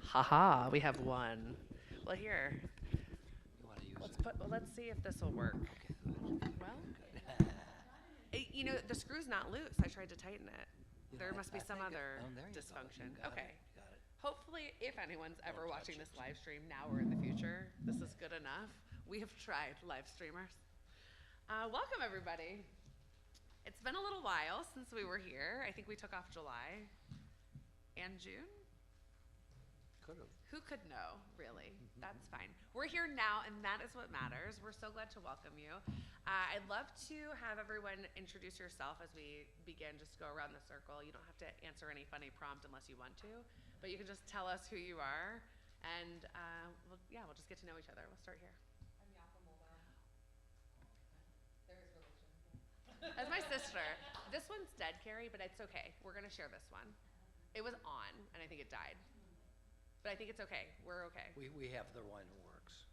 Haha, we have one. Well, here, You want to use let's it? put. Well, let's see if this will work. Okay, good. Well, Good. the screw's not loose. I tried to tighten it. You know, There must be I some think other oh, there you go. dysfunction. You got Okay. it. You got it. Hopefully, if anyone's ever Don't watching touch this it. live stream now or in the future, this is good enough. We have tried, live streamers. Welcome, everybody. It's been a little while since we were here. I think we took off July and June. Could have. Who could know, really? That's fine. We're here now, and that is what matters. We're so glad to welcome you. I'd love to have everyone introduce yourself as we begin. Just go around the circle. You don't have to answer any funny prompt unless you want to, but you can just tell us who you are, and we'll just get to know each other. We'll start here. I'm Yapa Muhlbuam. There is religion. That's my sister. This one's dead, Carrie, but it's okay. We're going to share this one. It was on, and I think it died. But I think it's okay. We're okay. We have the one who works.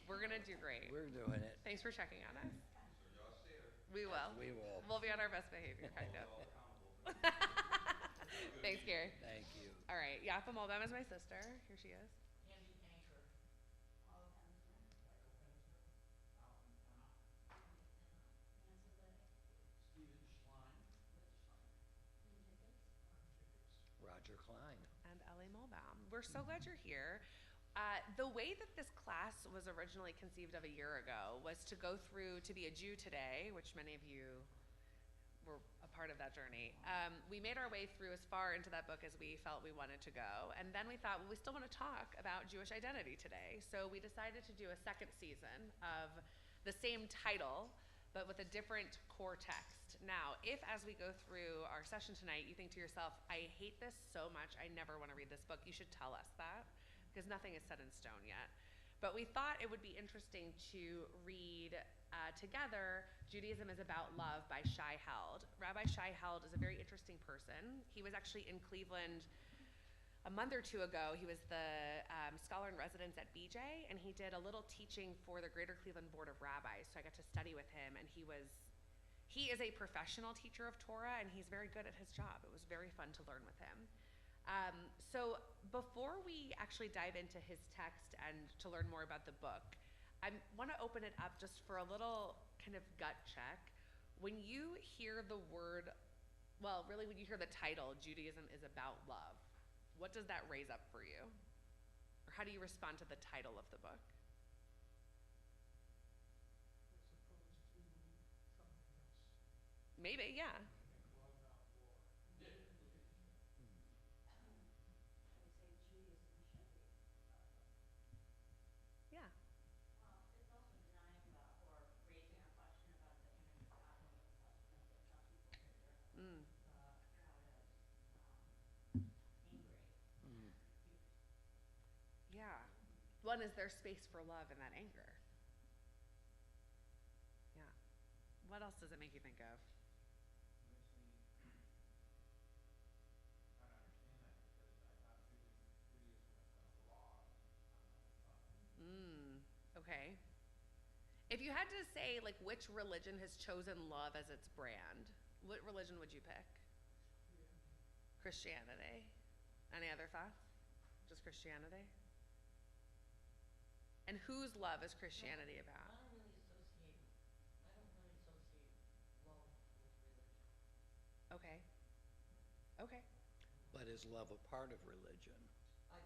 We're going to do great. We're doing it. Thanks for checking on us. We will. We will. We'll be on our best behavior, kind of. Thanks, Gary. Thank you. All right, Yapa Muhlbuam is my sister. Here she is. Roger Klein. And Ellie Muhlbuam. We're so glad you're here. The way that this class was originally conceived of a year ago was to go through to be a Jew today, which many of you were a part of that journey. We made our way through as far into that book as we felt we wanted to go. And then we thought, well, we still want to talk about Jewish identity today. So we decided to do a second season of the same title, but with a different core text. Now, if as we go through our session tonight, you think to yourself, I hate this so much, I never want to read this book, you should tell us that, because nothing is set in stone yet. But we thought it would be interesting to read together Judaism is About Love by Shai Held. Rabbi Shai Held is a very interesting person. He was actually in Cleveland a month or two ago. He was the scholar in residence at BJ, and he did a little teaching for the Greater Cleveland Board of Rabbis. So I got to study with him, and he is a professional teacher of Torah, and he's very good at his job. It was very fun to learn with him. So before we actually dive into his text and to learn more about the book, I want to open it up just for a little kind of gut check. When you hear the word, well, really when you hear the title, Judaism is About Love, what does that raise up for you? Or how do you respond to the title of the book? Maybe, yeah. Yeah. It's also denying or raising a question about the image of God and the substance that some people consider Mm. angry. Mm. Yeah. One, is there space for love in that anger? Yeah. What else does it make you think of? Okay. If you had to say, like, which religion has chosen love as its brand, what religion would you pick? Christianity. Any other thoughts? Just Christianity? And whose love is Christianity about? I don't really associate love with religion. Okay. Okay. But is love a part of religion?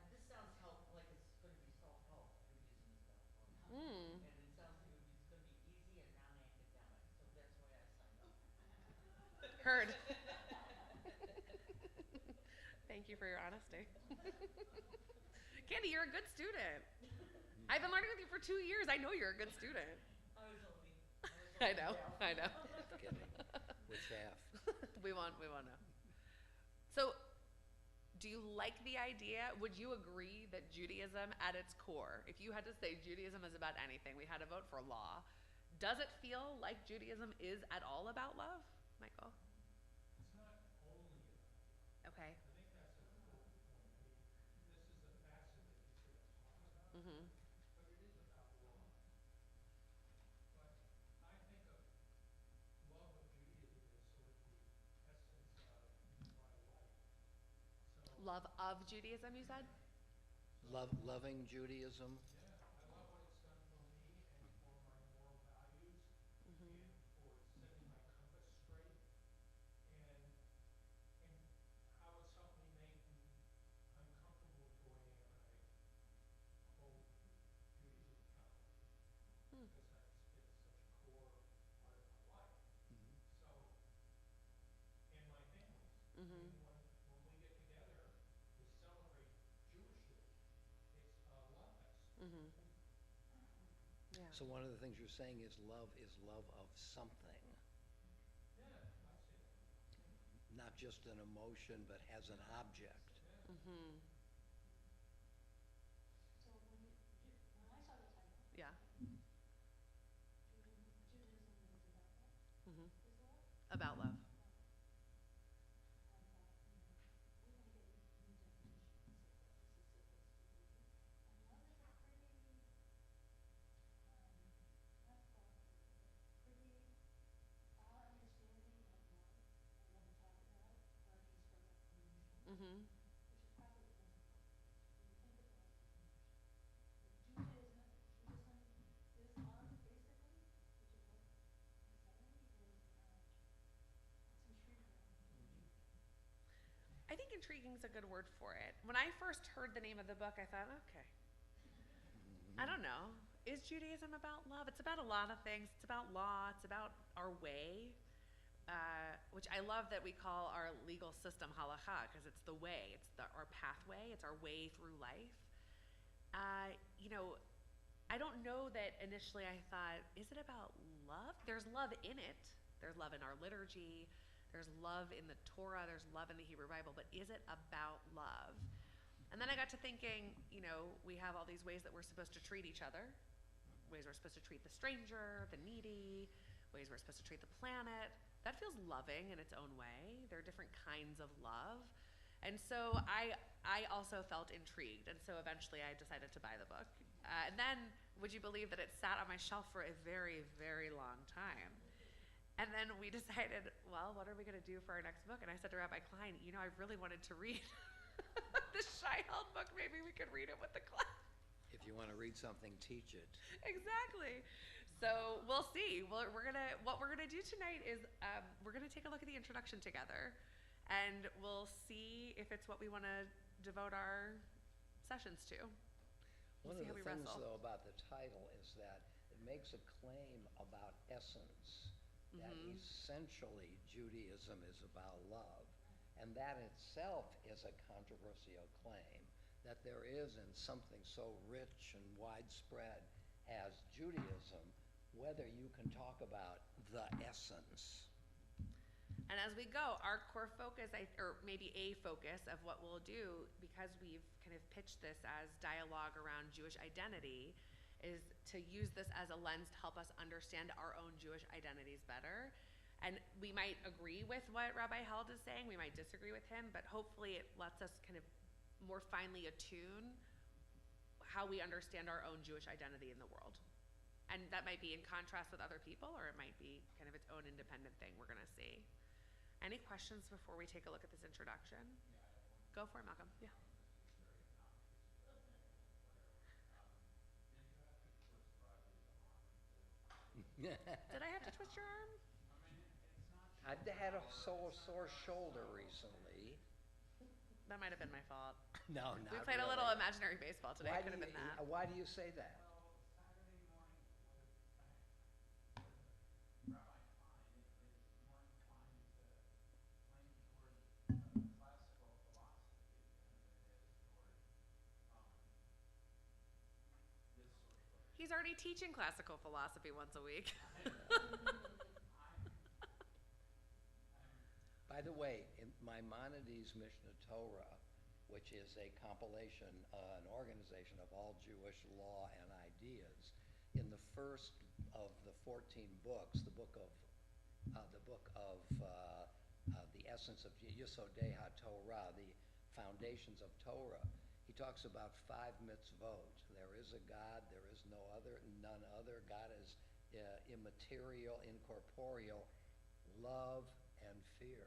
This sounds like it's going to be self-help. Judaism is about love. Mm. And it sounds like it's going to be easy and non-academic, so that's why I signed up. Heard. Thank you for your honesty. Candy, you're a good student. I've been learning with you for 2 years. I know you're a good student. I know. Kidding. Which half? We won't know. So, do you like the idea? Would you agree that Judaism at its core, if you had to say Judaism is about anything, we had to vote for law, does it feel like Judaism is at all about love, Michael? It's not only about Okay. I think that's an important point. I mean, this is a facet that you sort of talk about, Mm-hmm. but it is about love. But I think of love of Judaism as sort of the essence of my life. So Love of Judaism, you said? Loving Judaism? Yeah, I love what it's done for me and for my moral values Mhm. and for setting my compass straight and how it's helped me make me uncomfortable with who I am, and I hold Judaism accountable Hmm. because it's been such a core part of my life. So, and my families. I Mhm. mean, when we get together, we celebrate Jewishly. It's a love fest. Mhm. Yeah. So one of the things you're saying is love of something, Yeah, I say that. not just an emotion, but has an object. Yeah. Mhm. So when I saw the title, Yeah. Judaism is about what? Mhm. Is love? About love. I thought, we might get new definitions of what this is supposed to be. And love is a pretty, not thoughtful, but pretty, our understanding of love, I never talk about working from emotion, Mhm. which is probably difficult. We think of love as emotion. But Judaism is love, basically, which is what you're saying, is, it's intriguing. I think intriguing is a good word for it. When I first heard the name of the book, I thought, okay, I don't know. Is Judaism about love? It's about a lot of things. It's about law. It's about our way, which I love that we call our legal system halakha because it's the way. It's our pathway. It's our way through life. You know, I don't know that initially I thought, is it about love? There's love in it. There's love in our liturgy. There's love in the Torah. There's love in the Hebrew Bible. But is it about love? And then I got to thinking, we have all these ways that we're supposed to treat each other, ways we're supposed to treat the stranger, the needy, ways we're supposed to treat the planet. That feels loving in its own way. There are different kinds of love. And so I also felt intrigued. And so eventually I decided to buy the book. And then, would you believe that it sat on my shelf for a very, very long time? And then we decided, well, what are we going to do for our next book? And I said to Rabbi Klein, I really wanted to read the Shai-Held book. Maybe we could read it with the class. If you want to read something, teach it. Exactly. So we'll see. What we're gonna do tonight is we're gonna take a look at the introduction together, and we'll see if it's what we want to devote our sessions to. We'll One see of how the we things, wrestle. though, about the title is that it makes a claim about essence, that Mhm. essentially Judaism is about love. And that itself is a controversial claim, that there isn't something so rich and widespread as Judaism, whether you can talk about the essence. And as we go, our core focus, or maybe a focus of what we'll do, because we've kind of pitched this as dialogue around Jewish identity, is to use this as a lens to help us understand our own Jewish identities better. And we might agree with what Rabbi Held is saying, we might disagree with him, but hopefully it lets us kind of more finely attune how we understand our own Jewish identity in the world. And that might be in contrast with other people, or it might be kind of its own independent thing we're going to see. Any questions before we take a look at this introduction? Go for it, Malcolm. Yeah. Did I have to twist your arm? I've had a sore shoulder recently. That might have been my fault. No, not We played a little really. imaginary baseball today. Why It could do have been that. Why do you say that? Saturday morning with Rabbi Klein is more inclined to lean toward classical philosophy than it is toward this sort of book. He's already teaching classical philosophy once a week. By the way, in Maimonides' Mishnah Torah, which is a compilation, an organization of all Jewish law and ideas, in the first of the 14 books, the essence of Yesodei HaTorah, the foundations of Torah, he talks about 5 mitzvot. There is a God, there is none other. God is immaterial, incorporeal, love and fear.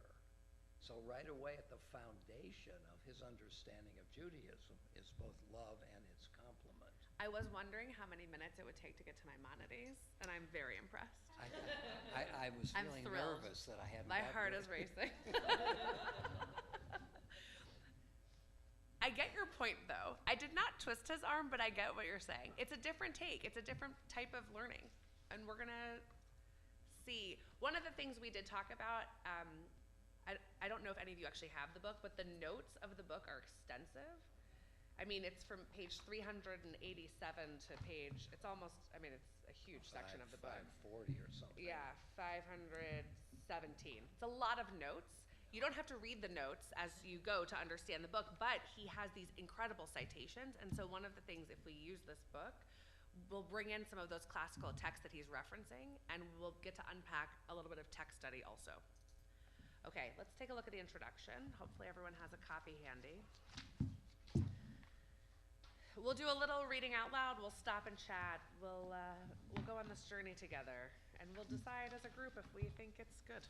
So right away at the foundation of his understanding of Judaism is both love and its complement. I was wondering how many minutes it would take to get to Maimonides, and I'm very impressed. I was I'm feeling thrilled. nervous that I hadn't. My gotten heart to is it. racing. I get your point, though. I did not twist his arm, but I get what you're saying. It's a different take. It's a different type of learning, and we're gonna see. One of the things we did talk about, I don't know if any of you actually have the book, but the notes of the book are extensive. I mean, it's from page 387 to page, it's almost, I mean, it's a huge section of the book. 540 or something. Yeah, 517. It's a lot of notes. You don't have to read the notes as you go to understand the book, but he has these incredible citations. And so one of the things, if we use this book, we'll bring in some of those classical texts that he's referencing, and we'll get to unpack a little bit of text study also. Okay, let's take a look at the introduction. Hopefully everyone has a copy handy. We'll do a little reading out loud. We'll stop and chat. We'll go on this journey together, and we'll decide as a group if we think it's good,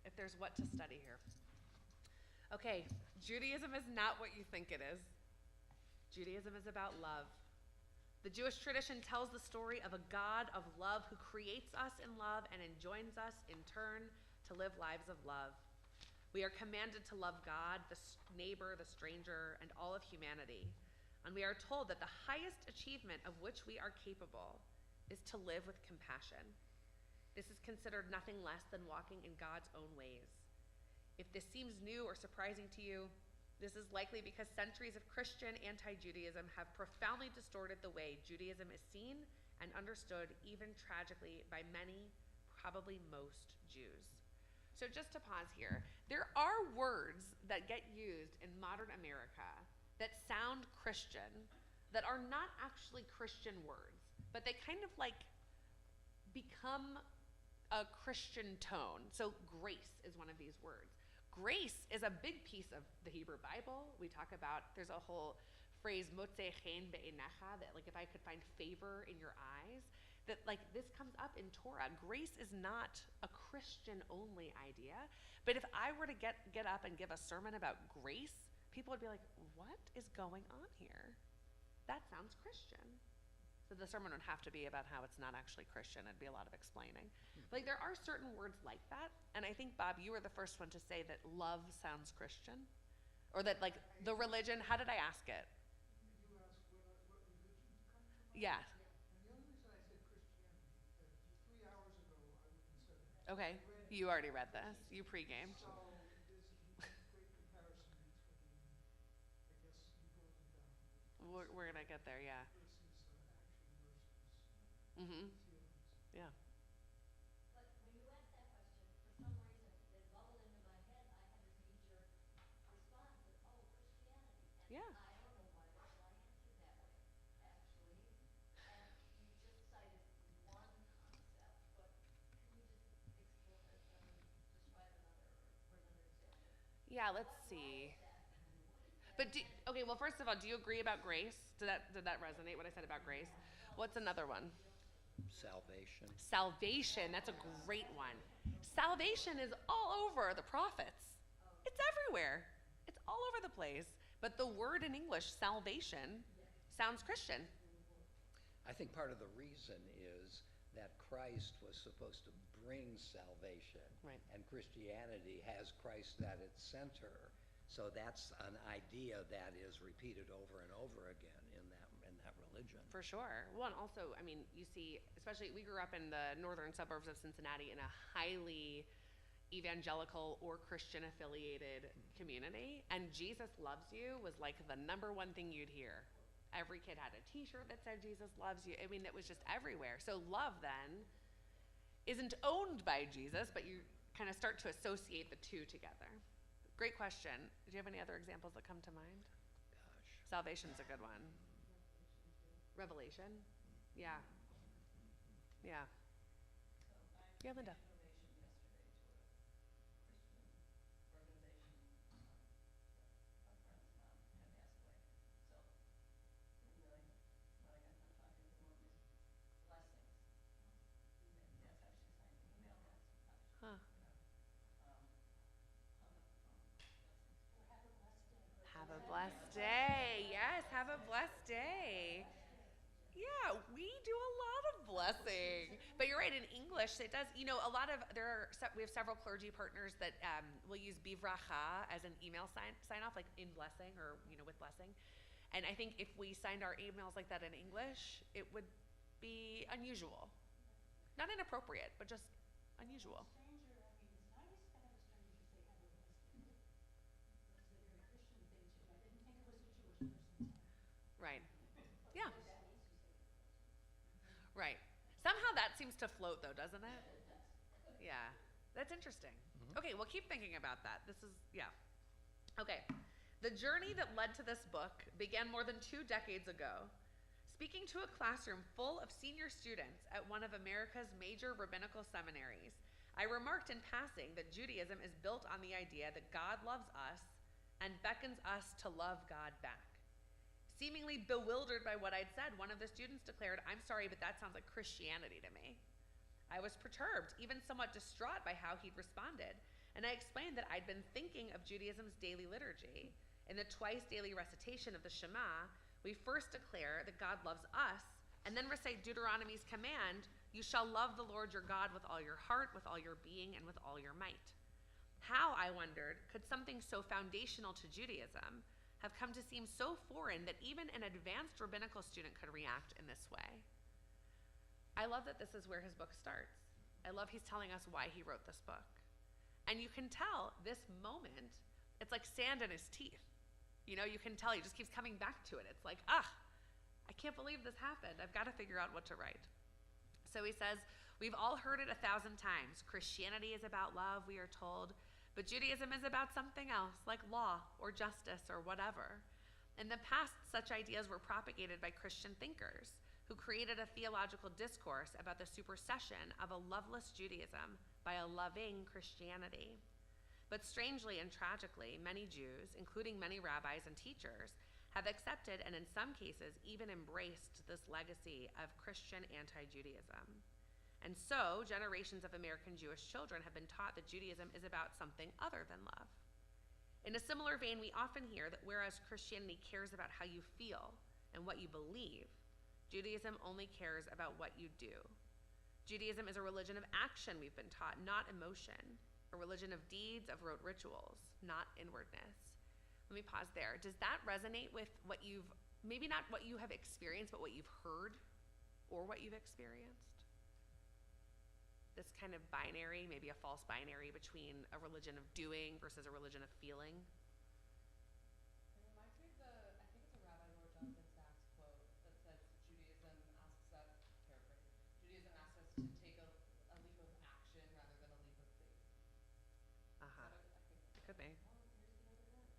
if there's what to study here. Okay, Judaism is not what you think it is. Judaism is about love. The Jewish tradition tells the story of a God of love who creates us in love and enjoins us in turn to live lives of love. We are commanded to love God, the neighbor, the stranger, and all of humanity. And we are told that the highest achievement of which we are capable is to live with compassion. This is considered nothing less than walking in God's own ways. If this seems new or surprising to you, this is likely because centuries of Christian anti-Judaism have profoundly distorted the way Judaism is seen and understood, even tragically, by many, probably most Jews. So just to pause here, there are words that get used in modern America that sound Christian, that are not actually Christian words, but they kind of like become a Christian tone. So grace is one of these words. Grace is a big piece of the Hebrew Bible. We talk about, there's a whole phrase, motzei chen be'enecha, that like if I could find favor in your eyes, that like this comes up in Torah. Grace is not a Christian only idea, but if I were to get up and give a sermon about grace, people would be like, what is going on here? That sounds Christian. So the sermon would have to be about how it's not actually Christian. It'd be a lot of explaining. Like there are certain words like that, and I think, Bob, you were the first one to say that love sounds Christian, or that like the religion, how did I ask it? You asked what religion comes from? Yeah. And the only reason I said Christianity, 3 hours ago I wouldn't have said that. Okay, I read you already read this. You pre-gamed. So there's a great comparison between, I guess, Hebrews and down. We're gonna get there, yeah. Versus action versus Mm-hmm. feelings. Yeah. But when you asked that question, for some reason, it bubbled into my head, I had this knee-jerk response that, oh, Christianity. And Yeah. I don't know why I answered that way, actually. And you just cited one concept, but can you just explore it, describe another, or another example? Yeah, let's see. But okay, well, first of all, do you agree about grace? Did that resonate, what I said about grace? What's another one? Salvation. Salvation, that's a great one. Salvation is all over the prophets. It's everywhere. It's all over the place. But the word in English, salvation, sounds Christian. I think part of the reason is that Christ was supposed to bring salvation. Right. And Christianity has Christ at its center. So that's an idea that is repeated over and over again in that religion. For sure. Well, and also, I mean, you see, especially we grew up in the northern suburbs of Cincinnati in a highly evangelical or Christian affiliated community, and Jesus loves you was like the number one thing you'd hear. Every kid had a t-shirt that said Jesus loves you. I mean, it was just everywhere. So love then isn't owned by Jesus, but you kind of start to associate the two together. Great question. Do you have any other examples that come to mind? Gosh. Salvation's a good one. Revelation? Yeah. Yeah. Yeah, Linda. How day. Yes, have a blessed day. Yeah, we do a lot of blessing. But you're right, in English, it does, a lot of, we have several clergy partners that will use bivracha as an email sign off, like in blessing or, with blessing. And I think if we signed our emails like that in English, it would be unusual. Not inappropriate, but just unusual. Stranger, I mean, it's nice to have a stranger say have a blessed day. Which is a very Christian thing to do. I didn't think it was a Jewish person saying. Right. Yeah. But that used to say that. Right. Somehow that seems to float, though, doesn't it? Yeah. That's interesting. Okay, well, keep thinking about that. Yeah. Okay. The journey that led to this book began more than 2 decades ago. Speaking to a classroom full of senior students at one of America's major rabbinical seminaries, I remarked in passing that Judaism is built on the idea that God loves us and beckons us to love God back. Seemingly bewildered by what I'd said, one of the students declared, "I'm sorry, but that sounds like Christianity to me." I was perturbed, even somewhat distraught by how he'd responded, and I explained that I'd been thinking of Judaism's daily liturgy. In the twice daily recitation of the Shema, we first declare that God loves us, and then recite Deuteronomy's command, "You shall love the Lord your God with all your heart, with all your being, and with all your might." How, I wondered, could something so foundational to Judaism have come to seem so foreign that even an advanced rabbinical student could react in this way? I love that this is where his book starts. I love he's telling us why he wrote this book. And you can tell this moment, it's like sand in his teeth. You can tell he just keeps coming back to it. It's like, I can't believe this happened. I've got to figure out what to write. So he says, we've all heard it 1,000 times. Christianity is about love, we are told, but Judaism is about something else, like law or justice or whatever. In the past, such ideas were propagated by Christian thinkers who created a theological discourse about the supersession of a loveless Judaism by a loving Christianity. But strangely and tragically, many Jews, including many rabbis and teachers, have accepted and in some cases even embraced this legacy of Christian anti-Judaism. And so, generations of American Jewish children have been taught that Judaism is about something other than love. In a similar vein, we often hear that whereas Christianity cares about how you feel and what you believe, Judaism only cares about what you do. Judaism is a religion of action, we've been taught, not emotion. A religion of deeds, of rote rituals, not inwardness. Let me pause there. Does that resonate with what maybe not what you have experienced, but what you've heard or what you've experienced? This kind of binary, maybe a false binary between a religion of doing versus a religion of feeling? It reminds me of I think it's a Rabbi Lord Jonathan Sachs quote that says Judaism asks us, paraphrase, Judaism asks us to take a leap of action rather than a leap of faith. Uh-huh. It could be. Oh, here's the other word.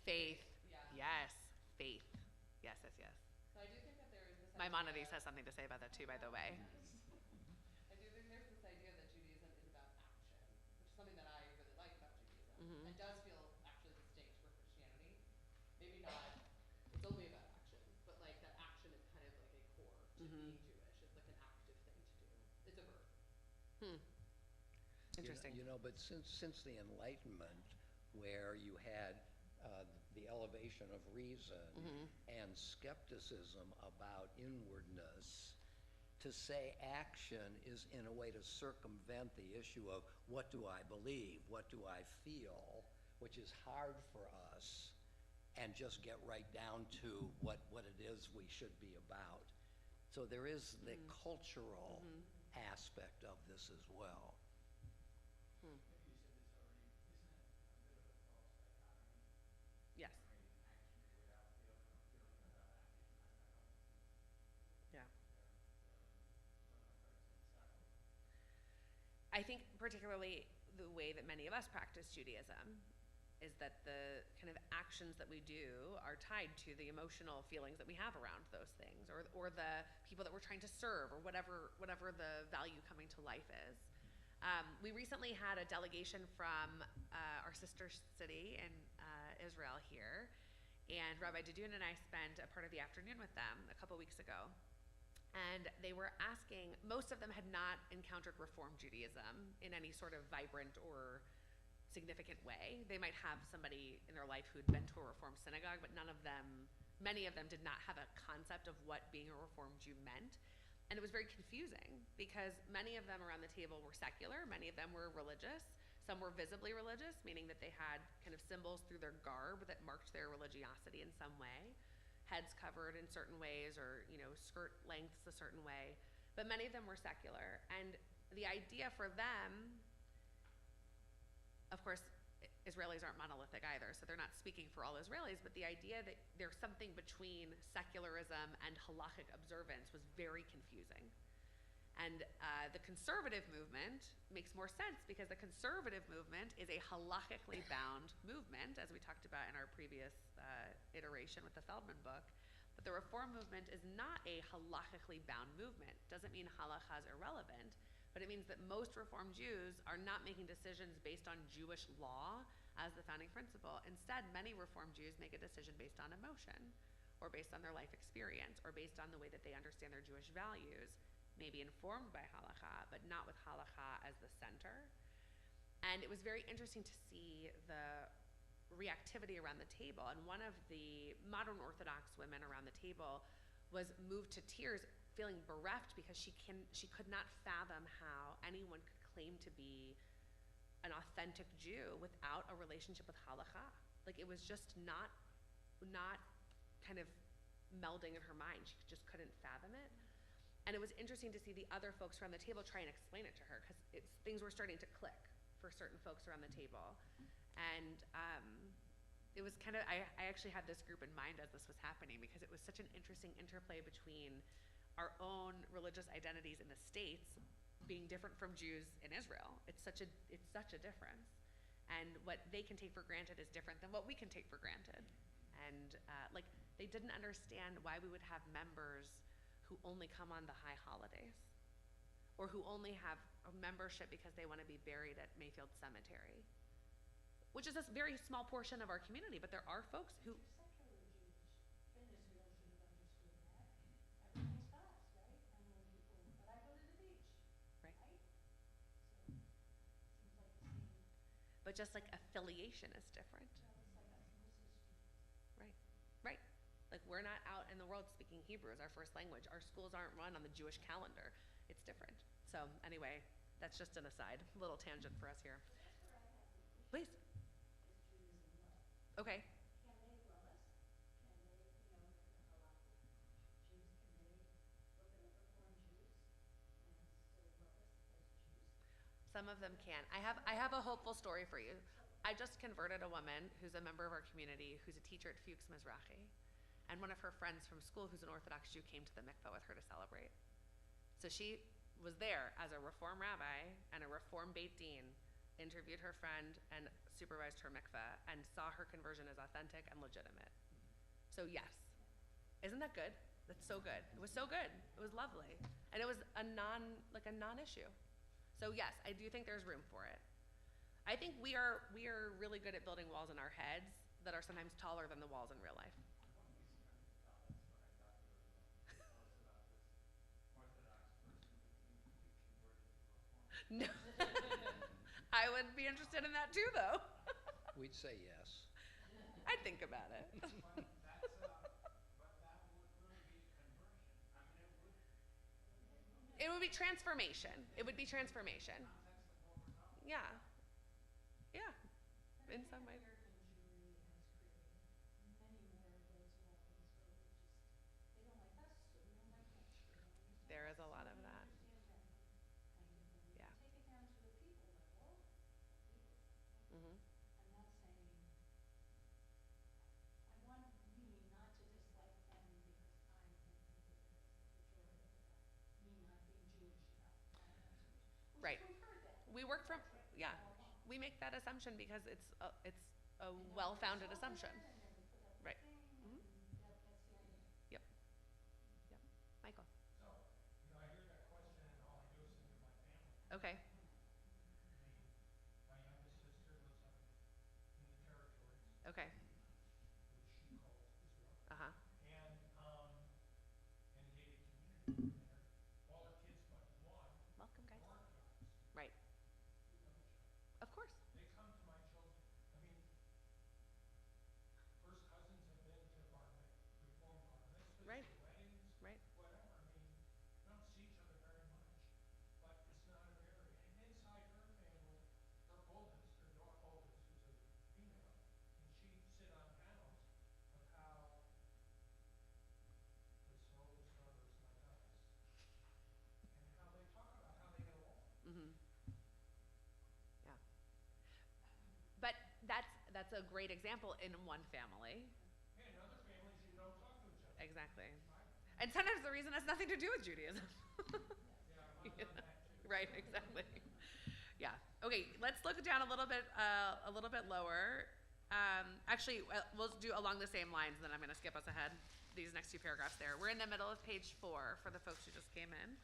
Faith. Yeah. Yes. Faith. Yes, yes, yes. So I do think that there is this Maimonides idea, has something to say about that too, by the way. I do think there's this idea that Judaism is about action, which is something that I really like about Judaism. Mhm. It does feel actually distinct from Christianity. Maybe not, it's only about action, but like that action is kind of like a core to being Jewish. It's like an active thing to do. It's a verb. Interesting. But since the Enlightenment, where you had the elevation of reason and skepticism about inwardness, to say action is in a way to circumvent the issue of what do I believe, what do I feel, which is hard for us, and just get right down to what it is we should be about. So there is the cultural aspect of this as well. Maybe you said this already, isn't it a bit of a false dichotomy? Yes. Creating action without feeling or feeling without action? Yeah. Sometimes it's subtle. I think particularly the way that many of us practice Judaism is that the kind of actions that we do are tied to the emotional feelings that we have around those things, or the people that we're trying to serve, or whatever the value coming to life is. We recently had a delegation from our sister city in Israel here, and Rabbi Dudun and I spent a part of the afternoon with them a couple weeks ago. And they were asking, most of them had not encountered Reform Judaism in any sort of vibrant or significant way. They might have somebody in their life who'd been to a Reform synagogue, but many of them did not have a concept of what being a Reformed Jew meant. And it was very confusing because many of them around the table were secular, many of them were religious, some were visibly religious, meaning that they had kind of symbols through their garb that marked their religiosity in some way, heads covered in certain ways or, skirt lengths a certain way. But many of them were secular. And the idea for them, of course, Israelis aren't monolithic either, so they're not speaking for all Israelis, but the idea that there's something between secularism and halachic observance was very confusing. And the conservative movement makes more sense because the conservative movement is a halachically bound movement, as we talked about in our previous iteration with the Feldman book. But the Reform movement is not a halachically bound movement. Doesn't mean halacha is irrelevant, but it means that most Reform Jews are not making decisions based on Jewish law as the founding principle. Instead, many Reform Jews make a decision based on emotion, or based on their life experience, or based on the way that they understand their Jewish values, maybe informed by halacha, but not with halacha as the center. And it was very interesting to see the reactivity around the table. And one of the modern Orthodox women around the table was moved to tears, feeling bereft because she could not fathom how anyone could claim to be an authentic Jew without a relationship with halacha. Like, it was just not kind of melding in her mind. She just couldn't fathom it. And it was interesting to see the other folks around the table try and explain it to her, because things were starting to click for certain folks around the table. And it was kind of, I actually had this group in mind as this was happening, because it was such an interesting interplay between our own religious identities in the States being different from Jews in Israel. It's such a difference. And what they can take for granted is different than what we can take for granted. And they didn't understand why we would have members who only come on the high holidays, or who only have a membership because they want to be buried at Mayfield Cemetery, which is a very small portion of our community, but there are folks who... Secular Jews in Israel should have understood that. Everything's God's, right? And when people, but I go to the beach, Right. right? So, seems like the same, But just like affiliation is different. it's like osmosis. Right, right. Like, we're not out in the world speaking Hebrew as our first language. Our schools aren't run on the Jewish calendar. It's different. So anyway, that's just an aside, a little tangent for us here. So that's where I have the issue. Please. Is Judaism love? Okay. Can they love us? Can they, a lot of Jews, can they look at Reform Jews and still love us as Jews? Some of them can. I have a hopeful story for you. I just converted a woman who's a member of our community, who's a teacher at Fuchs Mizrahi. And one of her friends from school, who's an Orthodox Jew, came to the mikveh with her to celebrate. So she was there as a Reform rabbi and a Reform Beit Din, interviewed her friend and supervised her mikveh, and saw her conversion as authentic and legitimate. So yes. Isn't that good? That's so good. It was so good. It was lovely. And it was a non-issue. So yes, I do think there's room for it. I think we are really good at building walls in our heads that are sometimes taller than the walls in real life. No. I would be interested in that too, though. We'd say yes. I'd think about it. But that would really be conversion. I mean, It would be transformation. It would be transformation. context of what we're talking Yeah. Yeah. In some ways. American Jewry has created many more of those walls where they don't like us, so we don't like them. They don't understand There is a us, lot so of we that. understand them, kind of thing. Yeah. Take it down to the people level, Mhm. I'm not saying, I want me not to dislike them because I think of it as the pejorative about me not being Jewish enough, not enough Jewish. Right. We've heard that. We work from, That's right, yeah. all along. We make that assumption because it's a And then well-founded we assumption. soften it, and then we put up the Right. thing, Mhm. and that's the idea. Yep. Yep. Michael. So, I hear that question and all I do is think of my family. Okay. I mean, my youngest sister lives up in the territories, Okay. which she calls Israel. Uh-huh. And, in a gated community, and all her kids but one Welcome, guys. are Orthodox. Right. We love each other. Of course. They come to my that's a great example in one family. And in other families, you don't talk to each other. Exactly. Right? And sometimes the reason has nothing to do with Judaism. Yeah, I've done that too. Right, exactly. Yeah. Okay, let's look down a little bit lower. Actually, we'll do along the same lines, and then I'm going to skip us ahead. These next two paragraphs there. We're in the middle of page 4 for the folks who just came in.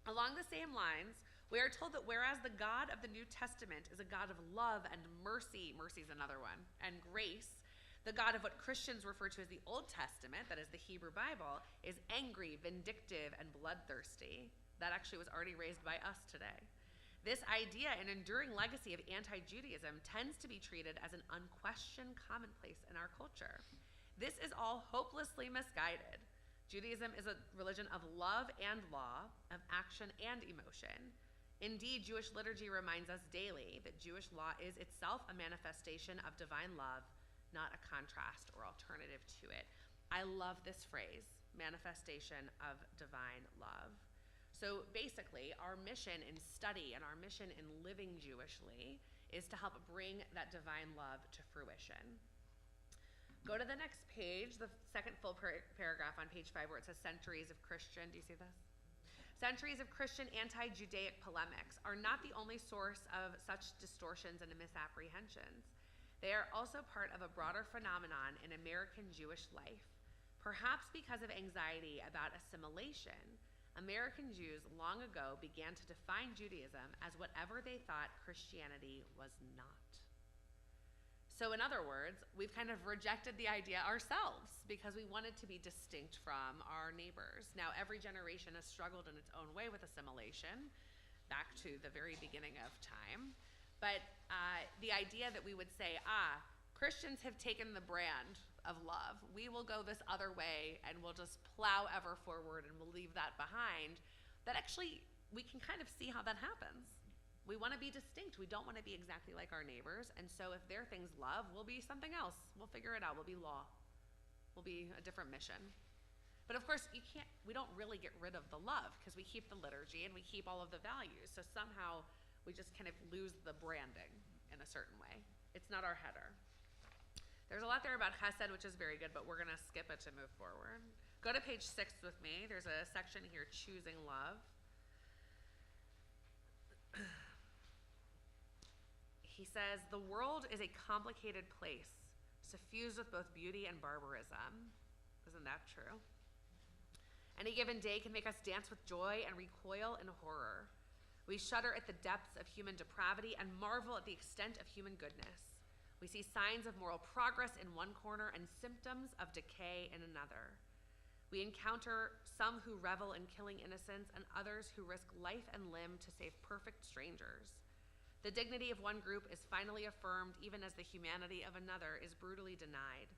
Along the same lines, we are told that whereas the God of the New Testament is a God of love and mercy, mercy is another one, and grace, the God of what Christians refer to as the Old Testament, that is the Hebrew Bible, is angry, vindictive, and bloodthirsty. That actually was already raised by us today. This idea and enduring legacy of anti-Judaism tends to be treated as an unquestioned commonplace in our culture. This is all hopelessly misguided. Judaism is a religion of love and law, of action and emotion. Indeed, Jewish liturgy reminds us daily that Jewish law is itself a manifestation of divine love, not a contrast or alternative to it. I love this phrase, manifestation of divine love. So basically, our mission in study and our mission in living Jewishly is to help bring that divine love to fruition. Go to the next page, the second full paragraph on page 5, where it says centuries of Christian. Do you see this? Centuries of Christian anti-Judaic polemics are not the only source of such distortions and misapprehensions. They are also part of a broader phenomenon in American Jewish life. Perhaps because of anxiety about assimilation, American Jews long ago began to define Judaism as whatever they thought Christianity was not. So in other words, we've kind of rejected the idea ourselves because we wanted to be distinct from our neighbors. Now, every generation has struggled in its own way with assimilation, back to the very beginning of time. But the idea that we would say, Christians have taken the brand of love. We will go this other way and we'll just plow ever forward and we'll leave that behind. That actually, we can kind of see how that happens. We want to be distinct. We don't want to be exactly like our neighbors. And so if their thing's love, we'll be something else. We'll figure it out. We'll be law. We'll be a different mission. But of course, we don't really get rid of the love because we keep the liturgy and we keep all of the values. So somehow we just kind of lose the branding in a certain way. It's not our header. There's a lot there about chesed, which is very good, but we're going to skip it to move forward. Go to page 6 with me. There's a section here, choosing love. He says, the world is a complicated place, suffused with both beauty and barbarism. Isn't that true? Any given day can make us dance with joy and recoil in horror. We shudder at the depths of human depravity and marvel at the extent of human goodness. We see signs of moral progress in one corner and symptoms of decay in another. We encounter some who revel in killing innocents and others who risk life and limb to save perfect strangers. The dignity of one group is finally affirmed even as the humanity of another is brutally denied.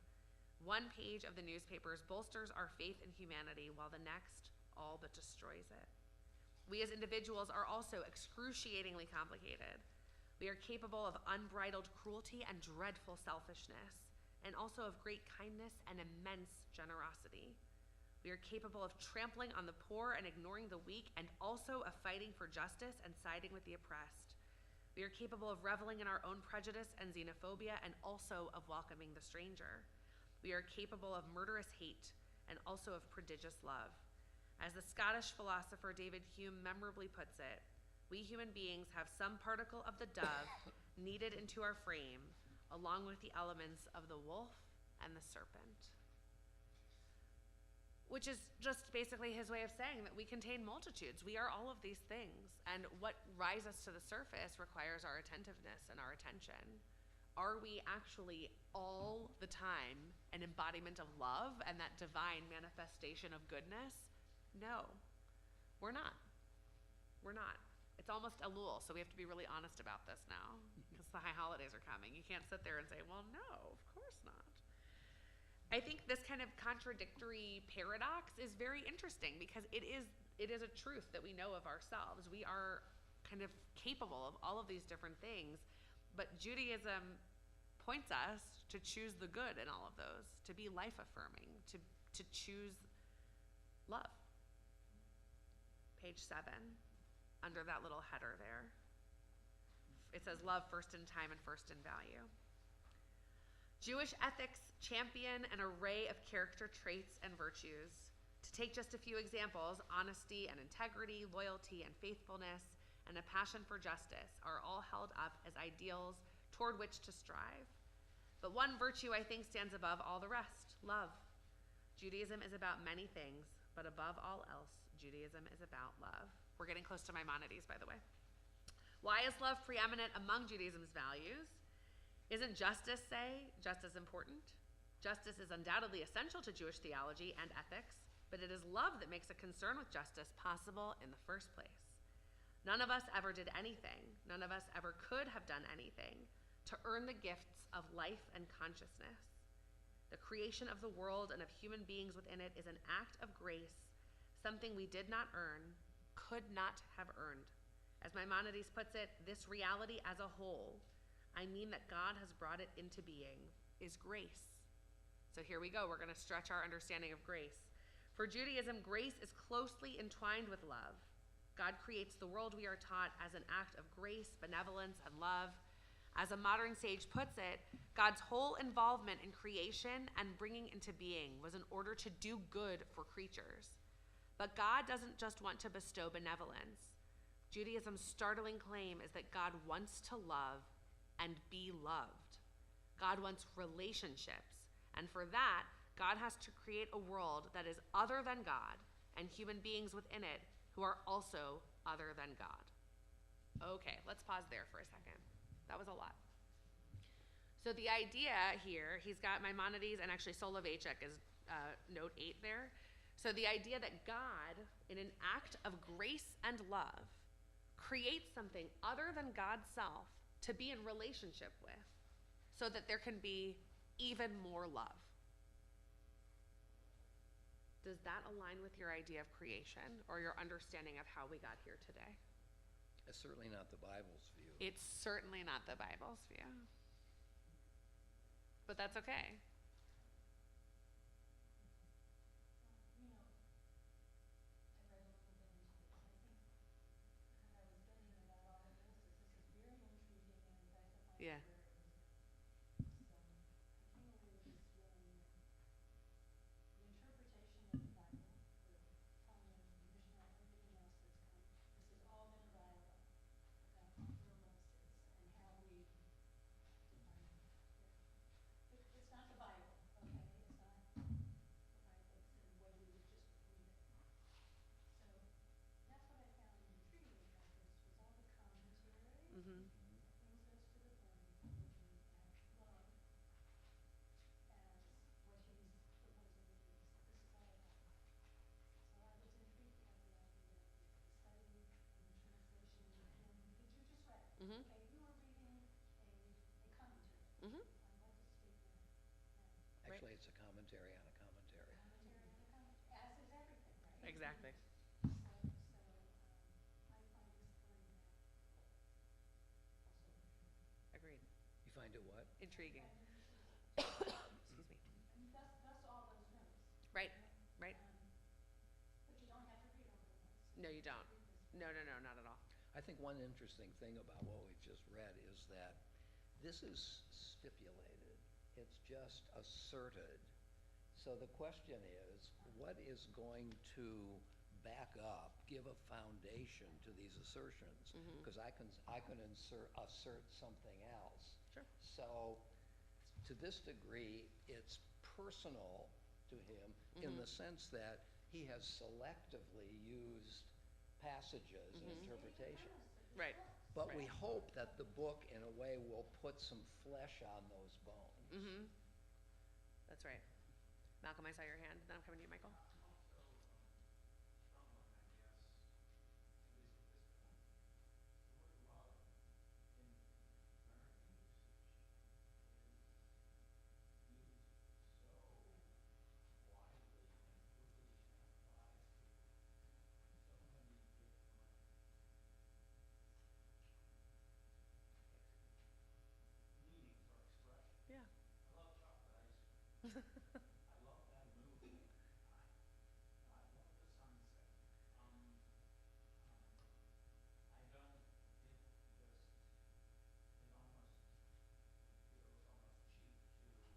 One page of the newspapers bolsters our faith in humanity while the next all but destroys it. We as individuals are also excruciatingly complicated. We are capable of unbridled cruelty and dreadful selfishness, and also of great kindness and immense generosity. We are capable of trampling on the poor and ignoring the weak, and also of fighting for justice and siding with the oppressed. We are capable of reveling in our own prejudice and xenophobia, and also of welcoming the stranger. We are capable of murderous hate, and also of prodigious love. As the Scottish philosopher David Hume memorably puts it, we human beings have some particle of the dove kneaded into our frame, along with the elements of the wolf and the serpent. Which is just basically his way of saying that we contain multitudes. We are all of these things. And what rises to the surface requires our attentiveness and our attention. Are we actually all the time an embodiment of love and that divine manifestation of goodness? No, we're not. We're not. It's almost Elul, so we have to be really honest about this now because the high holidays are coming. You can't sit there and say, well, no, of course not. I think this kind of contradictory paradox is very interesting because it is a truth that we know of ourselves. We are kind of capable of all of these different things, but Judaism points us to choose the good in all of those, to be life-affirming, to choose love. Page 7. Under that little header there. It says love first in time and first in value. Jewish ethics champion an array of character traits and virtues. To take just a few examples, honesty and integrity, loyalty and faithfulness, and a passion for justice are all held up as ideals toward which to strive. But one virtue, I think, stands above all the rest: love. Judaism is about many things, but above all else, Judaism is about love. We're getting close to Maimonides, by the way. Why is love preeminent among Judaism's values? Isn't justice, say, just as important? Justice is undoubtedly essential to Jewish theology and ethics, but it is love that makes a concern with justice possible in the first place. None of us ever did anything, none of us ever could have done anything to earn the gifts of life and consciousness. The creation of the world and of human beings within it is an act of grace, something we did not earn, could not have earned. As Maimonides puts it, this reality as a whole, I mean that God has brought it into being, is grace. So here we go, we're going to stretch our understanding of grace. For Judaism, grace is closely entwined with love. God creates the world, we are taught, as an act of grace, benevolence, and love. As a modern sage puts it, God's whole involvement in creation and bringing into being was in order to do good for creatures. But God doesn't just want to bestow benevolence. Judaism's startling claim is that God wants to love and be loved. God wants relationships, and for that, God has to create a world that is other than God and human beings within it who are also other than God. Okay, let's pause there for a second. That was a lot. So the idea here, he's got Maimonides, and actually Soloveitchik is note 8 there. So the idea that God, in an act of grace and love, creates something other than God's self to be in relationship with, so that there can be even more love. Does that align with your idea of creation or your understanding of how we got here today? It's certainly not the Bible's view. It's certainly not the Bible's view. But that's okay. You know, I read a little bit into this. I think what I was getting about all of this is very intriguing, and in fact, I find Yeah. it very, I came away with this feeling that the interpretation of the Bible, the Talmud, the Mishnah, everything else that's come, this has all been a dialogue about where love sits and how we define it. It's not the Bible, okay? It's not the Bible in the way we would just read it. So that's what I found intriguing about this, was all the commentary, Mm-hmm. brings us to the point of looking at love as what he's proposing to do. So this is all about love. So I was intrigued about the idea of the study and the translation and that you just read. Mm-hmm. Okay, you were reading a commentary Mm-hmm. on what the statement meant. Actually, it's a commentary on a commentary. Commentary on the commentary, as is everything, right? Exactly. So, I find this learning that also intriguing. Agreed. You find it what? Intriguing. And intriguing. Excuse me. And thus all those notes. Right. Right. But you don't have to read all the notes. No, you don't. Read this. No, not at all. I think one interesting thing about what we've just read is that this is stipulated. It's just asserted. So the question is, what is going to back up, give a foundation to these assertions? Mhm. Because I can assert something else. Sure. So to this degree, it's personal to him in Mhm. the sense that he has selectively used passages and Mhm. interpretation. Right. But we Right. hope that the book, in a way, will put some flesh on those bones. Mm-hmm. That's right. Malcolm, I saw your hand. Then I'm coming to you, Michael. Also, someone, I guess, at least at this point, the word love in American usage is used so widely and quickly and applies to so many different meanings or expressions. Yeah. I love chocolate ice cream. I love that movie. I love the sunset. I don't, it almost feels almost cheap to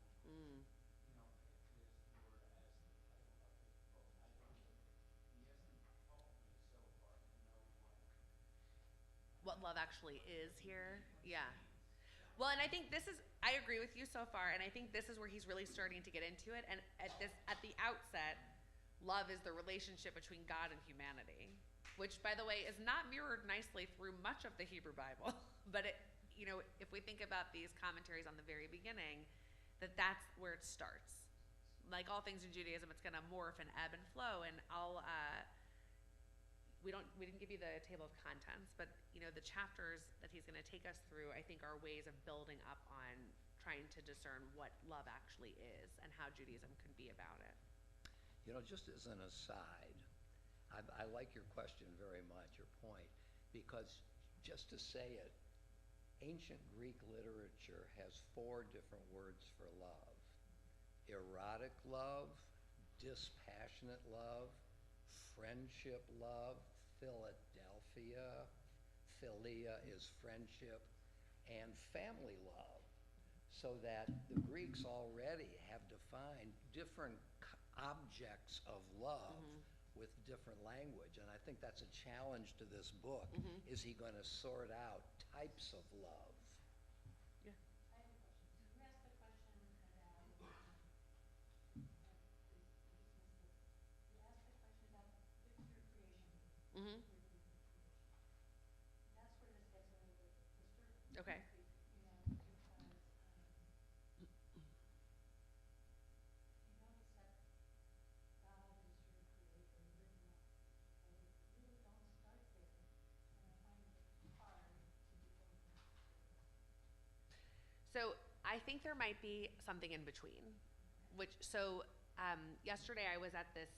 what love actually is here. Yeah. Well, and I think I agree with you so far, and I think this is where he's really starting to get into it. And at the outset, love is the relationship between God and humanity, which, by the way, is not mirrored nicely through much of the Hebrew Bible. But if we think about these commentaries on the very beginning, that's where it starts. Like all things in Judaism, it's going to morph and ebb and flow. And we didn't give you the table of contents, but the chapters that he's going to take us through, I think, are ways of building up on trying to discern what love actually is and how Judaism can be about it. Just as an aside, I like your question very much, your point, because just to say it, ancient Greek literature has 4 different words for love: erotic love, dispassionate love, friendship love, Philadelphia, philia is friendship, and family love. So that the Greeks already have defined different objects of love with different language. And I think that's a challenge to this book. Is he going to sort out types of love? Yeah. I have a question. You asked a question about, you asked a question about your creation. Mm-hmm. That's where this gets a little bit disturbing. Okay. Because, you don't accept God as your creator and live love. Okay? You don't start there, and I find it hard to be going back. So I think there might be something in between. Yesterday I was at this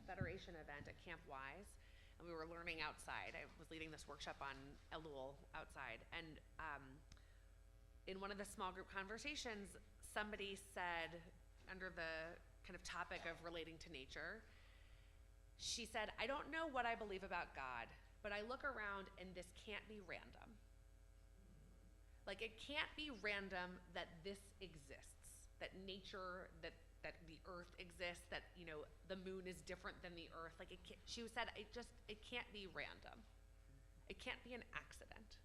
Federation event at Camp Wise, and we were learning outside. I was leading this workshop on Elul outside, and in one of the small group conversations, somebody said, under the kind of topic of relating to nature, she said, "I don't know what I believe about God, but I look around and this can't be random. Like, it can't be random that this exists, that nature, that the earth exists, that, the moon is different than the earth. Like, she said, it can't be random. It can't be an accident."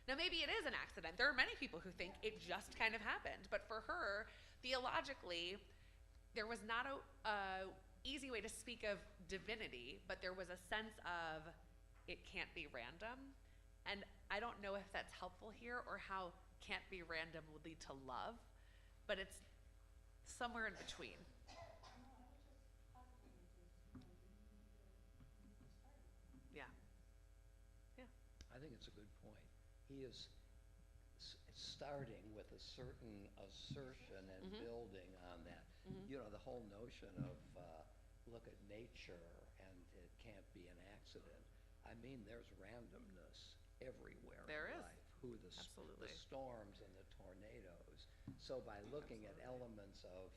Now, maybe it is an accident. There are many people who think it just kind of happened. But for her, theologically, there was not a easy way to speak of divinity, but there was a sense of it can't be random. And I don't know if that's helpful here or how can't be random would lead to love, but it's somewhere in between. No, I was just positive with this, you need to start with that. Yeah. Yeah. I think it's a good point. He is starting with a certain assertion and building on that. The whole notion of look at nature and it can't be an accident. I mean, there's randomness everywhere There in is. life. The Absolutely. storms and the tornadoes. So by looking at elements of,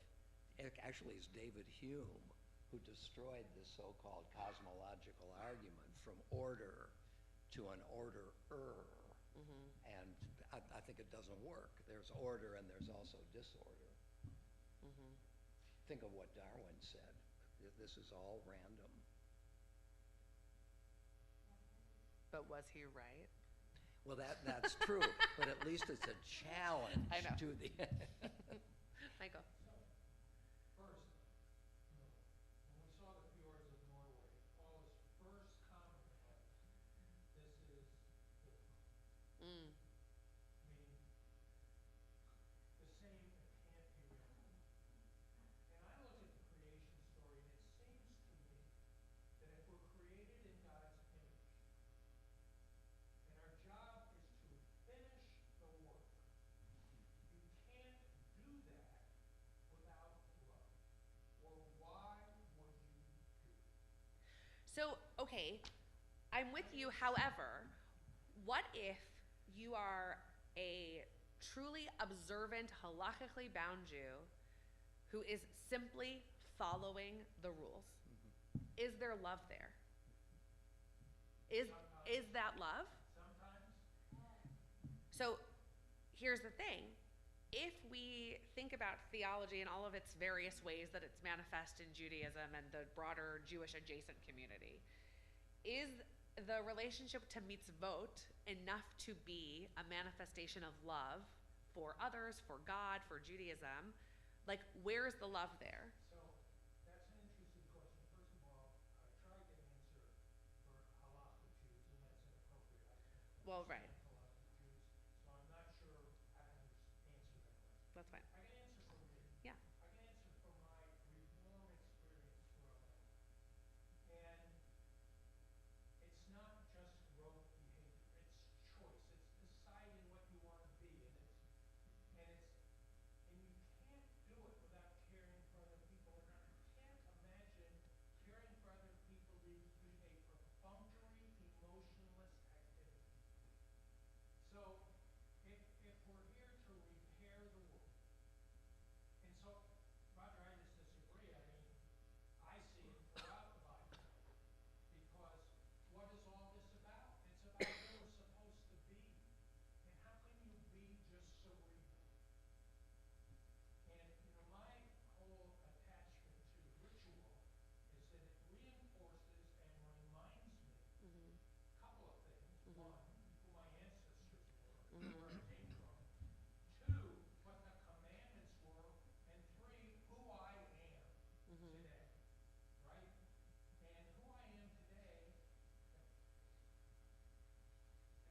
actually it's David Hume who destroyed the so-called cosmological argument from order to an orderer. And I think it doesn't work. There's order and there's also disorder. Think of what Darwin said. This is all random. But was he right? Well, that's true, but at least it's a challenge I know. to the. Michael. First, when we saw the fjords of Norway, Paula's first comment was, "This is different." Mm. Meaning, the same can't be random. And I look at the creation story, and it seems to me that if we're created in God's image, and our job is to finish the work, you can't do that without love. Or why would you do it? So, okay, I'm with you. However, what if you are a truly observant, halakhically bound Jew who is simply following the rules? Is there love there? Is that love? Sometimes, So here's the thing. If we think about theology in all of its various ways that it's manifest in Judaism and the broader Jewish adjacent community, is the relationship to mitzvot enough to be a manifestation of love for others, for God, for Judaism, like where's the love there? So that's an interesting question. First of all, I tried to answer for halakha Jews, and that's inappropriate, I think. Well, right. Understand halakha Jews, so I'm not sure how to answer that question. That's fine. I can answer for me. Yeah. I can answer for my reform experience throughout my life. And it's not just rote behavior, it's choice. It's deciding what you want to be, and you can't do it without caring for other people. And I can't imagine caring for other people to be a perfunctory, emotionless activity. So if we're here to repair the world, and so Roger, I just disagree. I mean, I see it throughout the Bible. Because what is all this about? It's about who we're supposed to be. And how can you be just cerebral? And, my whole attachment to ritual is that it reinforces and reminds me a couple of things. One, who my ancestors were, where I came from. Two, what the commandments were. And three, who I am today. Right? And who I am today,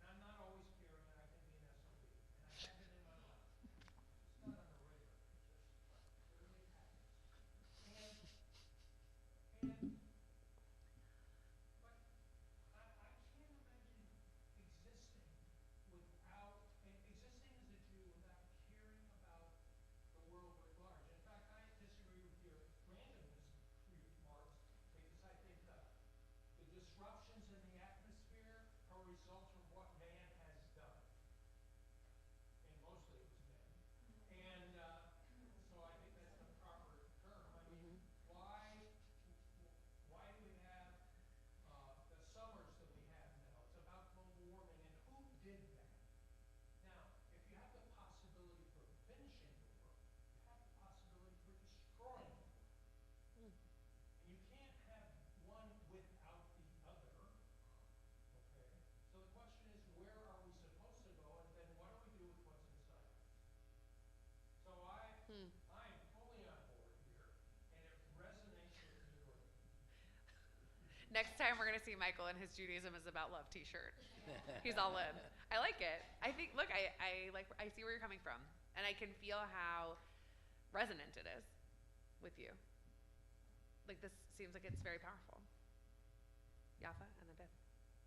and I'm not always caring, I can be an SOB, and I have been in my life. It's not on the radar, it really happens. And but I can't imagine existing existing as a Jew without caring about the world writ large. In fact, I disagree with your randomness remarks because I think the disruptions in the atmosphere are a result of what man has done. And mostly it was men. And so I think that's the proper term. I mean, why do we have the summers that we have now? It's about global warming, and who did that? Now, if you have the possibility for finishing the work, you have the possibility for destroying the work. And you can't have one without the other. Okay? So the question is, where are we supposed to go, and then what do we do with what's inside us? So I'm fully on board here, and it resonates with me greatly. Next time we're gonna see Michael in his Judaism is about love T-shirt. He's all in. I like it. I think. Look, I see where you're coming from, and I can feel how resonant it is with you. Like this seems like it's very powerful. Yafa and then Beth.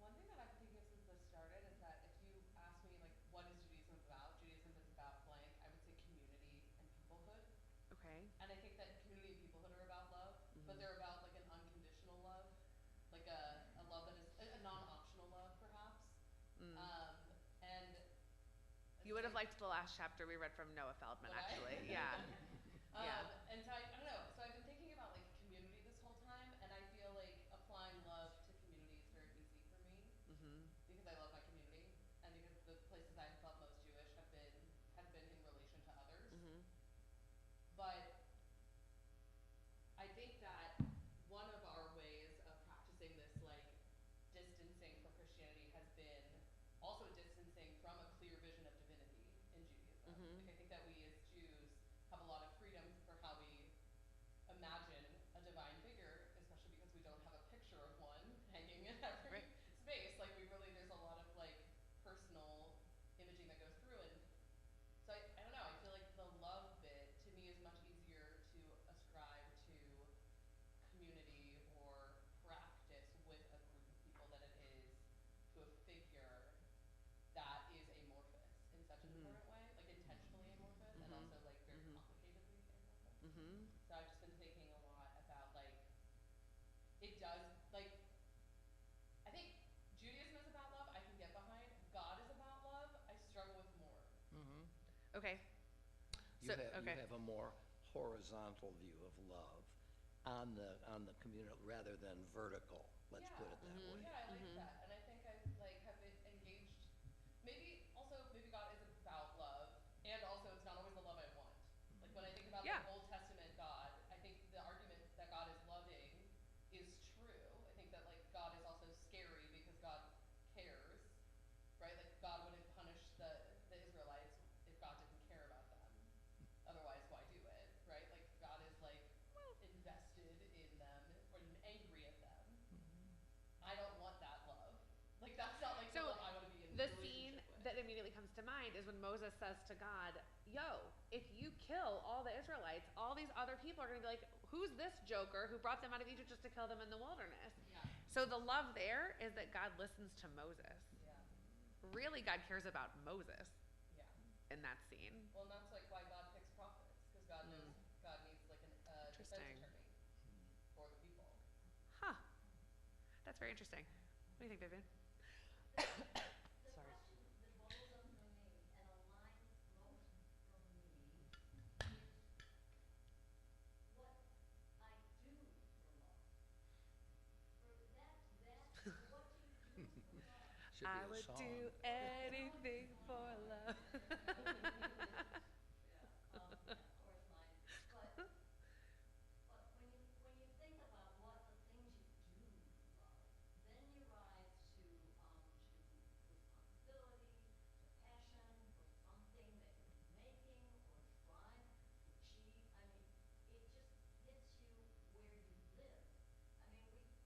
One thing that I've been thinking of since this started is that if you ask me, like, what is Judaism about? Judaism is about blank. I would say community and peoplehood. Okay. And I think that community and peoplehood are about love, but they're about like an unconditional love, like a love that is a non-optional love, perhaps. And You would have liked the last chapter we read from Noah Feldman, Would I? actually. Yeah. Yeah. And so I don't know. So I've been thinking about like community this whole time, and I feel like applying love to community is very easy for me because I love my community, and because the places I have felt most Jewish have been in relation to others. But I think that one of our ways of practicing this like distancing from Christianity has been also distancing from a clear vision of divinity in Judaism. Like I think that we as Jews have a lot of freedom for how we imagine a divine figure, especially because we don't have a picture of one hanging in every space. Like there's a lot of like personal imaging that goes through it. So I don't know, I feel like the love bit to me is much easier to ascribe to community or practice with a group of people than it is to a figure that is amorphous in such an important way, like intentionally amorphous and also like very complicatedly amorphous. So I've just been thinking a lot about like, it does, like, I think Judaism is about love, I can get behind. God is about love, I struggle with more. Okay. You So, have, okay. you have a more horizontal view of love on the communal rather than vertical. Let's put it that way. Yeah, I like that, and I think I like have been engaged. Maybe God is about love, and also it's not always the love I want. Like when I think about Yeah. the Old Testament God, I think the argument that God is loving is true. I think that like God is also scary because God to mind is when Moses says to God, yo, if you kill all the Israelites, all these other people are going to be like, who's this joker who brought them out of Egypt just to kill them in the wilderness? Yeah. So the love there is that God listens to Moses. Yeah. Really, God cares about Moses Yeah. in that scene. Well, and that's like why God picks prophets, because God knows God needs like a defense Interesting. attorney for the people. Huh. That's very interesting. What do you think, Vivian? The Sorry. question that bubbles up for me and aligns most for me is what I do for love. For what do you do for love? Should be I a would song. do anything for love. Yeah, of course mine. But when you think about what the things you do love, then you rise to responsibility, to passion for something that you're making or trying to achieve. I mean, it just hits you where you live. I mean, you just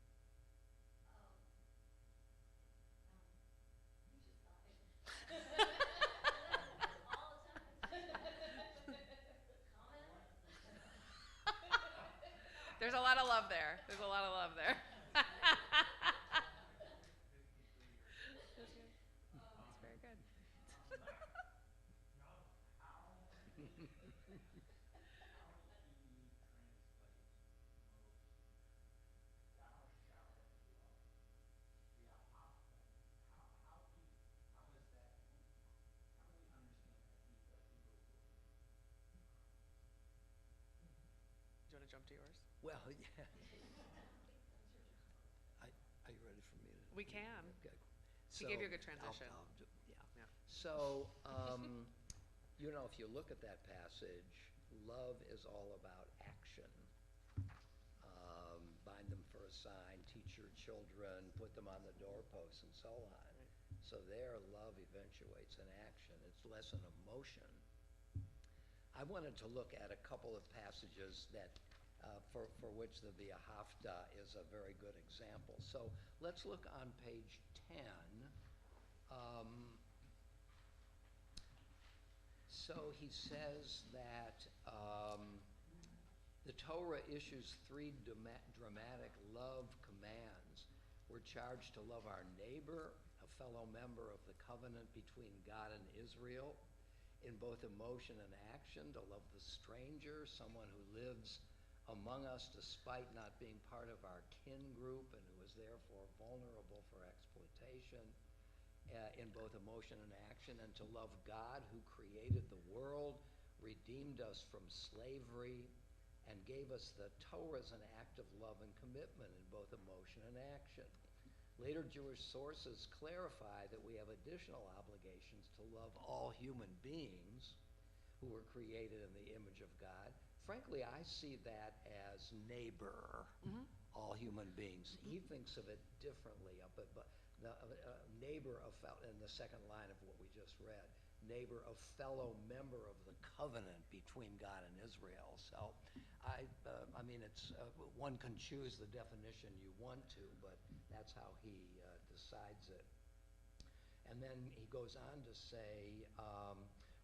died. All the time. Comment? There's a lot of love there. There's a lot of love there. That's very good. Do you want to jump to yours? Well, yeah. Are you ready for me to? We can. Okay. She gave you a good I'll- transition. yeah. Yeah. So, if you look at that passage, love is all about action. Bind them for a sign, teach your children, put them on the doorposts, and so on. So there, love eventuates in action. It's less an emotion. I wanted to look at a couple of passages that, for which the Via Hafta is a very good example. So let's look on page 10. So he says that the Torah issues 3 dramatic love commands. We're charged to love our neighbor, a fellow member of the covenant between God and Israel, in both emotion and action, to love the stranger, someone who lives among us despite not being part of our kin group and who is therefore vulnerable for exploitation, in both emotion and action, and to love God who created the world, redeemed us from slavery, and gave us the Torah as an act of love and commitment in both emotion and action. Later Jewish sources clarify that we have additional obligations to love all human beings who were created in the image of God. Frankly, I see that as neighbor, all human beings. He thinks of it differently, but the neighbor of in the second line of what we just read, neighbor, a fellow member of the covenant between God and Israel. So, I mean, it's one can choose the definition you want to, but that's how he decides it. And then he goes on to say,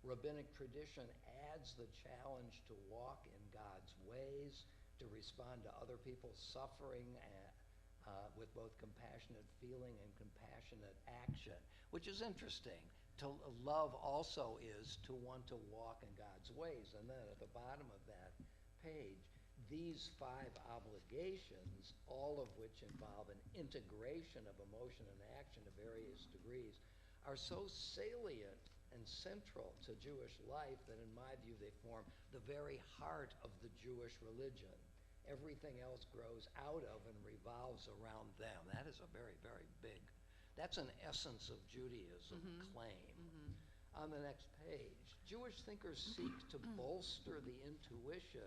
rabbinic tradition adds the challenge to walk in God's ways, to respond to other people's suffering with both compassionate feeling and compassionate action, which is interesting. To love also is to want to walk in God's ways. And then at the bottom of that page, these 5 obligations, all of which involve an integration of emotion and action to various degrees, are so salient and central to Jewish life that in my view they form the very heart of the Jewish religion. Everything else grows out of and revolves around them. That is a very, very big, that's an essence of Judaism claim. On the next page, Jewish thinkers seek to bolster the intuition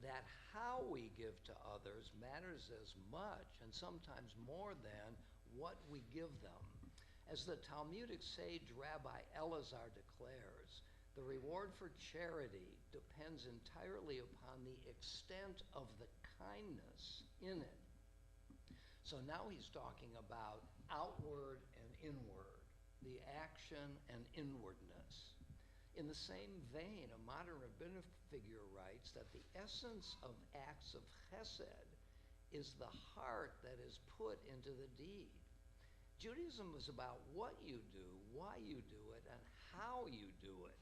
that how we give to others matters as much and sometimes more than what we give them. As the Talmudic sage Rabbi Elazar declares, the reward for charity depends entirely upon the extent of the kindness in it. So now he's talking about outward and inward. the action, and inwardness. In the same vein, a modern rabbinic figure writes that the essence of acts of chesed is the heart that is put into the deed. Judaism is about what you do, why you do it, and how you do it.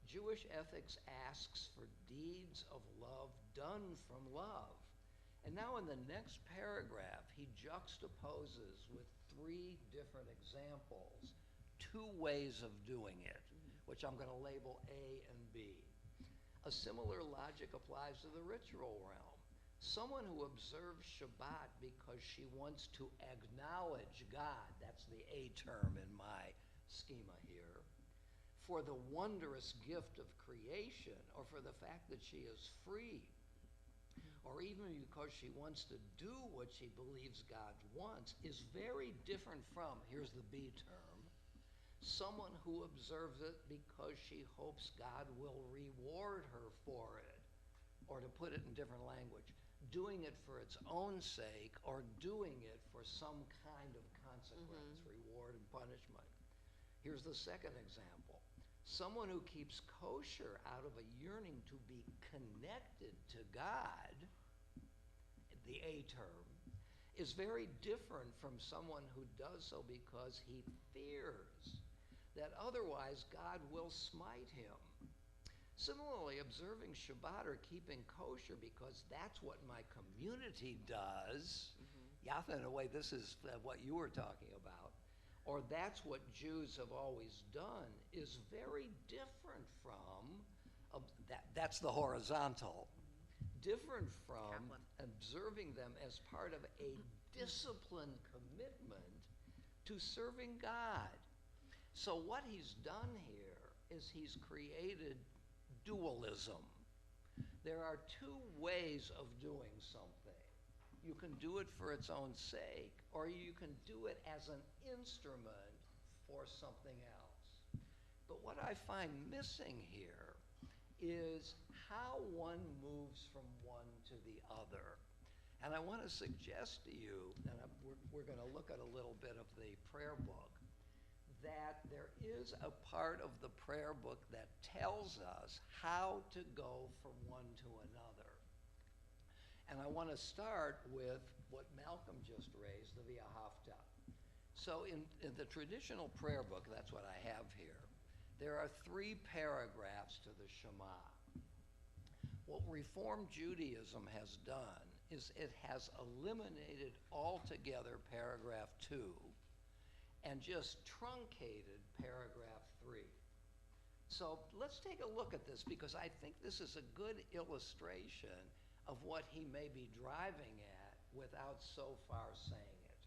Jewish ethics asks for deeds of love done from love. And now in the next paragraph, he juxtaposes with 3 different examples 2 ways of doing it, which I'm going to label A and B. A similar logic applies to the ritual realm. Someone who observes Shabbat because she wants to acknowledge God, that's the A term in my schema here, for the wondrous gift of creation, or for the fact that she is free, or even because she wants to do what she believes God wants, is very different from, here's the B term, someone who observes it because she hopes God will reward her for it, or to put it in different language, doing it for its own sake or doing it for some kind of consequence, reward and punishment. Here's the second example. Someone who keeps kosher out of a yearning to be connected to God, the A term, is very different from someone who does so because he fears that otherwise God will smite him. Similarly, observing Shabbat or keeping kosher because that's what my community does, Yaffa, in a way, this is what you were talking about, or that's what Jews have always done, is very different from, that's the horizontal, different from observing them as part of a disciplined commitment to serving God. So what he's done here is he's created dualism. There are 2 ways of doing something. You can do it for its own sake, or you can do it as an instrument for something else. But what I find missing here is how one moves from one to the other. And I want to suggest to you, and we're going to look at a little bit of the prayer book, that there is a part of the prayer book that tells us how to go from one to another. And I want to start with what Malcolm just raised, the V'ahavta. So in the traditional prayer book, that's what I have here, there are 3 paragraphs to the Shema. What Reform Judaism has done is it has eliminated altogether paragraph 2 and just truncated paragraph 3. So let's take a look at this, because I think this is a good illustration of what he may be driving at without so far saying it.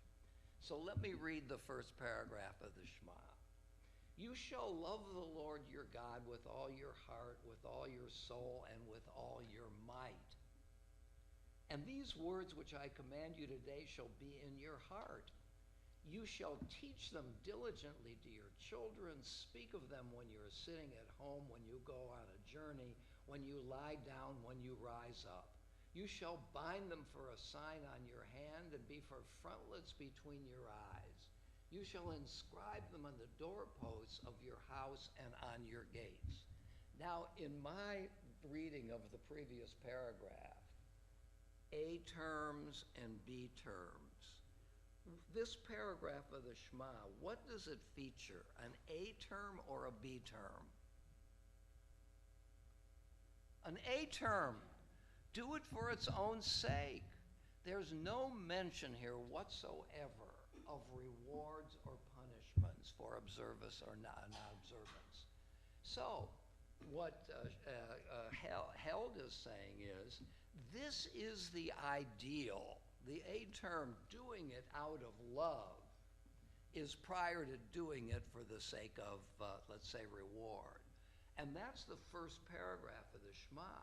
So let me read the first paragraph of the Shema. You shall love the Lord your God with all your heart, with all your soul, and with all your might. And these words which I command you today shall be in your heart. You shall teach them diligently to your children. Speak of them when you're sitting at home, when you go on a journey, when you lie down, when you rise up. You shall bind them for a sign on your hand and be for frontlets between your eyes. You shall inscribe them on the doorposts of your house and on your gates. Now, in my reading of the previous paragraph, A terms and B terms, this paragraph of the Shema, what does it feature, an A term or a B term? An A term. Do it for its own sake. There's no mention here whatsoever of rewards or punishments for observance or non-observance. So what Held is saying is, this is the ideal. The A term, doing it out of love, is prior to doing it for the sake of, let's say, reward. And that's the first paragraph of the Shema.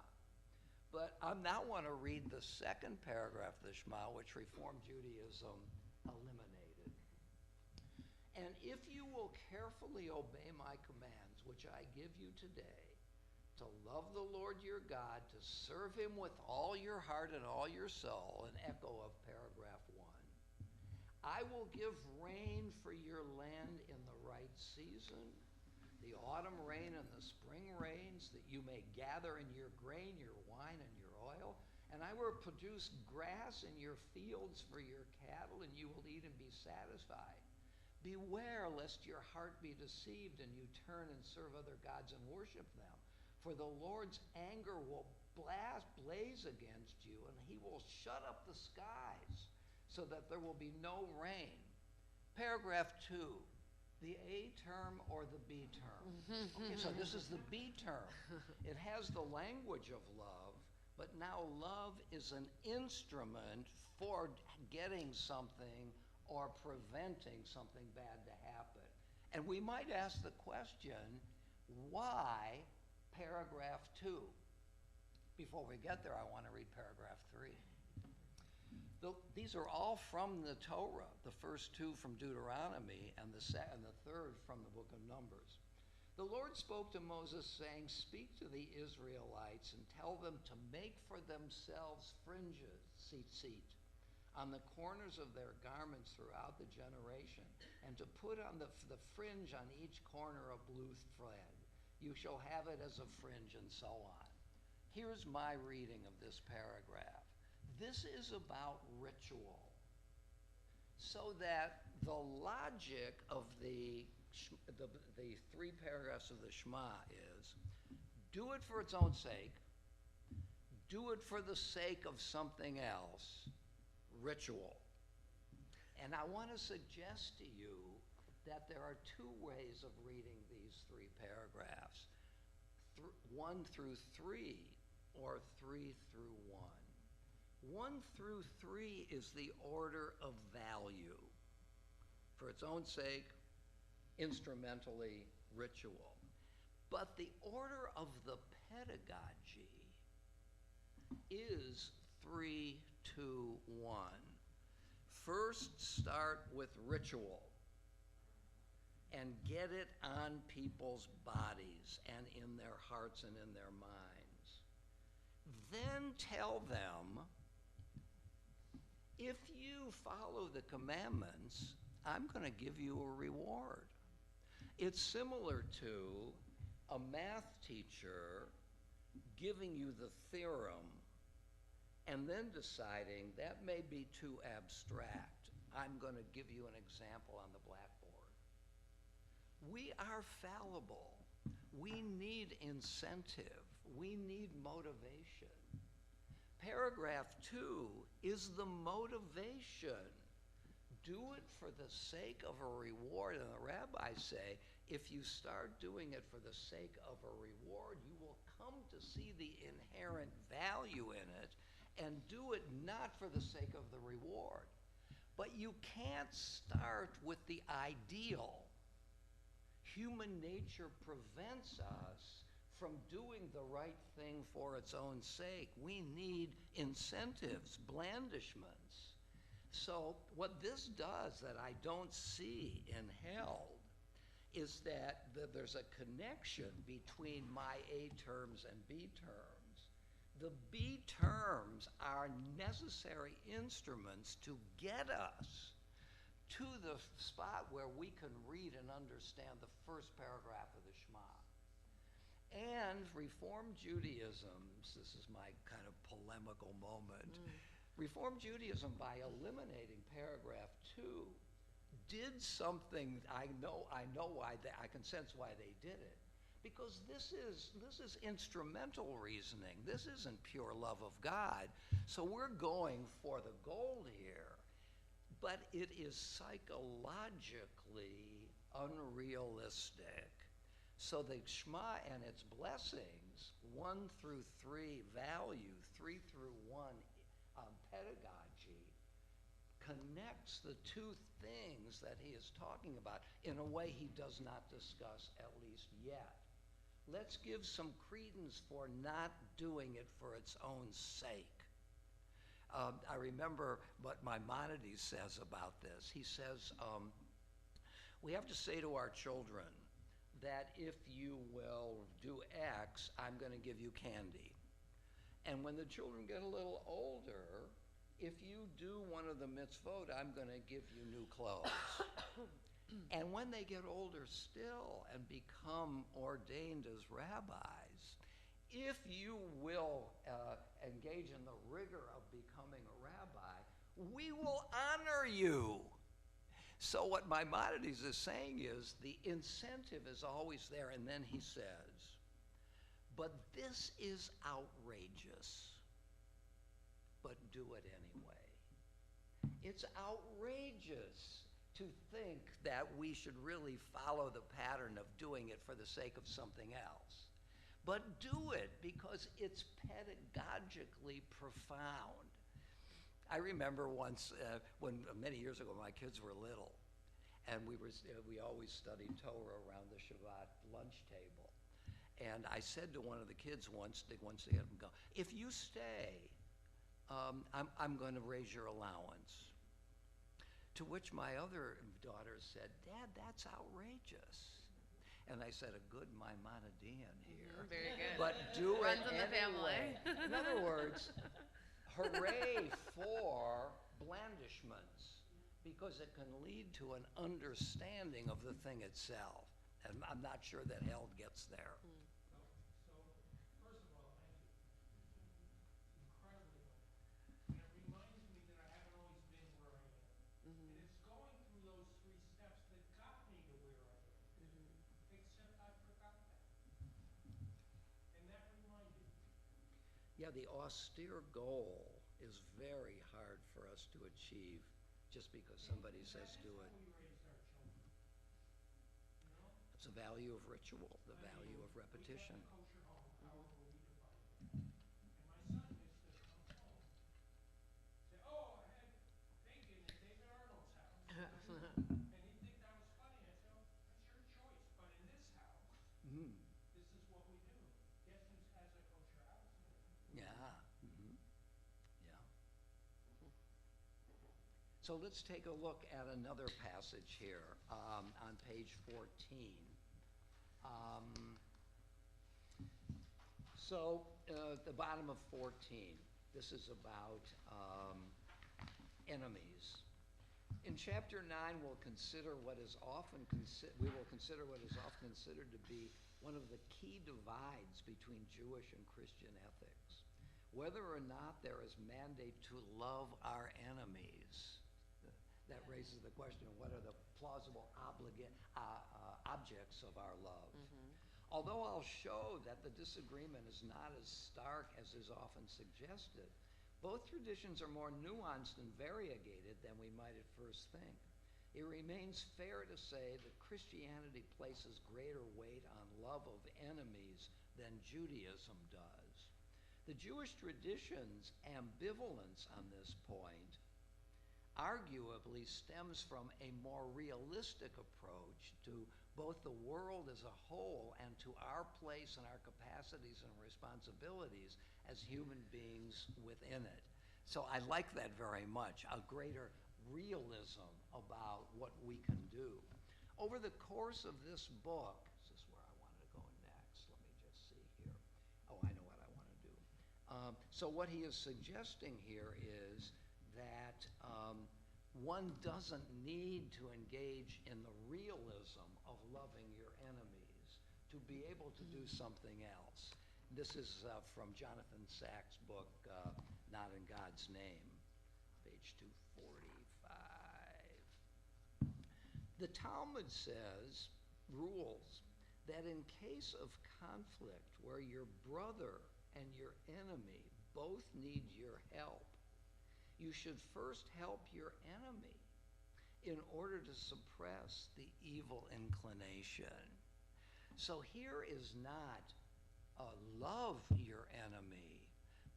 But I now want to read the second paragraph of the Shema, which Reform Judaism eliminated. And if you will carefully obey my commands, which I give you today, to love the Lord your God, to serve him with all your heart and all your soul, an echo of paragraph 1, I will give rain for your land in the right season, the autumn rain and the spring rains, that you may gather in your grain, your wine, and your oil. And I will produce grass in your fields for your cattle, and you will eat and be satisfied. Beware lest your heart be deceived and you turn and serve other gods and worship them. For the Lord's anger will blaze against you, and he will shut up the skies so that there will be no rain. Paragraph 2, the A term or the B term. Okay, so this is the B term. It has the language of love, but now love is an instrument for getting something or preventing something bad to happen. And we might ask the question, why paragraph 2? Before we get there, I want to read paragraph 3. These are all from the Torah, the first 2 from Deuteronomy and the third from the book of Numbers. The Lord spoke to Moses, saying, "Speak to the Israelites and tell them to make for themselves fringes, tzitzit, on the corners of their garments throughout the generation, and to put on the fringe on each corner a blue thread. You shall have it as a fringe," and so on. Here's my reading of this paragraph. This is about ritual, so that the logic of the 3 paragraphs of the Shema is, do it for its own sake, do it for the sake of something else, ritual. And I want to suggest to you that there are 2 ways of reading these 3 paragraphs, 1 through 3 or 3 through 1. 1 through 3 is the order of value. For its own sake, instrumentally, ritual. But the order of the pedagogy is 3, 2, 1. First, start with ritual and get it on people's bodies and in their hearts and in their minds. Then tell them, if you follow the commandments, I'm going to give you a reward. It's similar to a math teacher giving you the theorem and then deciding that may be too abstract. I'm going to give you an example on the blackboard. We are fallible. We need incentive. We need motivation. Paragraph 2 is the motivation. Do it for the sake of a reward. And the rabbis say, if you start doing it for the sake of a reward, you will come to see the inherent value in it and do it not for the sake of the reward. But you can't start with the ideal. Human nature prevents us from doing the right thing for its own sake. We need incentives, blandishments. So what this does that I don't see in Held is that there's a connection between my A terms and B terms. The B terms are necessary instruments to get us to the spot where we can read and understand the first paragraph of the Shema. And Reform Judaism, this is my kind of polemical moment, Reform Judaism, by eliminating paragraph 2, did something. I know why I can sense why they did it, because this is instrumental reasoning. This isn't pure love of God. So we're going for the gold here, but it is psychologically unrealistic. So the Shema and its blessings, 1 through 3 value, 3 through 1 pedagogy, connects the 2 things that he is talking about in a way he does not discuss, at least yet. Let's give some credence for not doing it for its own sake. I remember what Maimonides says about this. He says, we have to say to our children that if you will do X, I'm going to give you candy. And when the children get a little older, if you do one of the mitzvot, I'm going to give you new clothes. And when they get older still and become ordained as rabbis, if you will engage in the rigor of becoming a rabbi, we will honor you. So what Maimonides is saying is the incentive is always there, and then he says, but this is outrageous, but do it anyway. It's outrageous to think that we should really follow the pattern of doing it for the sake of something else. But do it because it's pedagogically profound. I remember once, many years ago, my kids were little, and we always studied Torah around the Shabbat lunch table. And I said to one of the kids once they had them go, if you stay, I'm going to raise your allowance. To which my other daughter said, Dad, that's outrageous. And I said, a good Maimonidean here. Very good. But do Runs it in the anyway. family. In other words, hooray for blandishments, because it can lead to an understanding of the thing itself. And I'm not sure that Held gets there. So, first of all, thank you. Incredibly helpful. And it reminds me that I haven't always been where I am. And it's going through those 3 steps that got me to where I am. Except I forgot that. And that reminded me. Yeah, the austere goal is very hard for us to achieve just because somebody says do it. That's how we raised our children. You know? It's the value of ritual, the value of repetition. We kept a kosher home, however we defined it. And my son used to come home, say, oh, I had bacon at David Arnold's house. And he'd think that was funny. I said, oh, that's your choice. But in this house, Mm. this is what we do. Guess who has a kosher house? Yeah. Mhm. Yeah. So let's take a look at another passage here on page 14. At the bottom of 14, this is about enemies. In chapter 9, we will consider what is often considered to be one of the key divides between Jewish and Christian ethics. Whether or not there is mandate to love our enemies. That raises the question of what are the plausible objects of our love. Although I'll show that the disagreement is not as stark as is often suggested, both traditions are more nuanced and variegated than we might at first think. It remains fair to say that Christianity places greater weight on love of enemies than Judaism does. The Jewish tradition's ambivalence on this point arguably stems from a more realistic approach to both the world as a whole and to our place and our capacities and responsibilities as human beings within it. So I like that very much, a greater realism about what we can do. Over the course of this book, this is where I wanted to go next. Let me just see here. Oh, I know what I want to do. So what he is suggesting here is that one doesn't need to engage in the realism of loving your enemies to be able to do something else. This is from Jonathan Sacks' book, Not in God's Name, page 245. The Talmud rules that in case of conflict where your brother and your enemy both need your help, you should first help your enemy in order to suppress the evil inclination. So here is not love your enemy,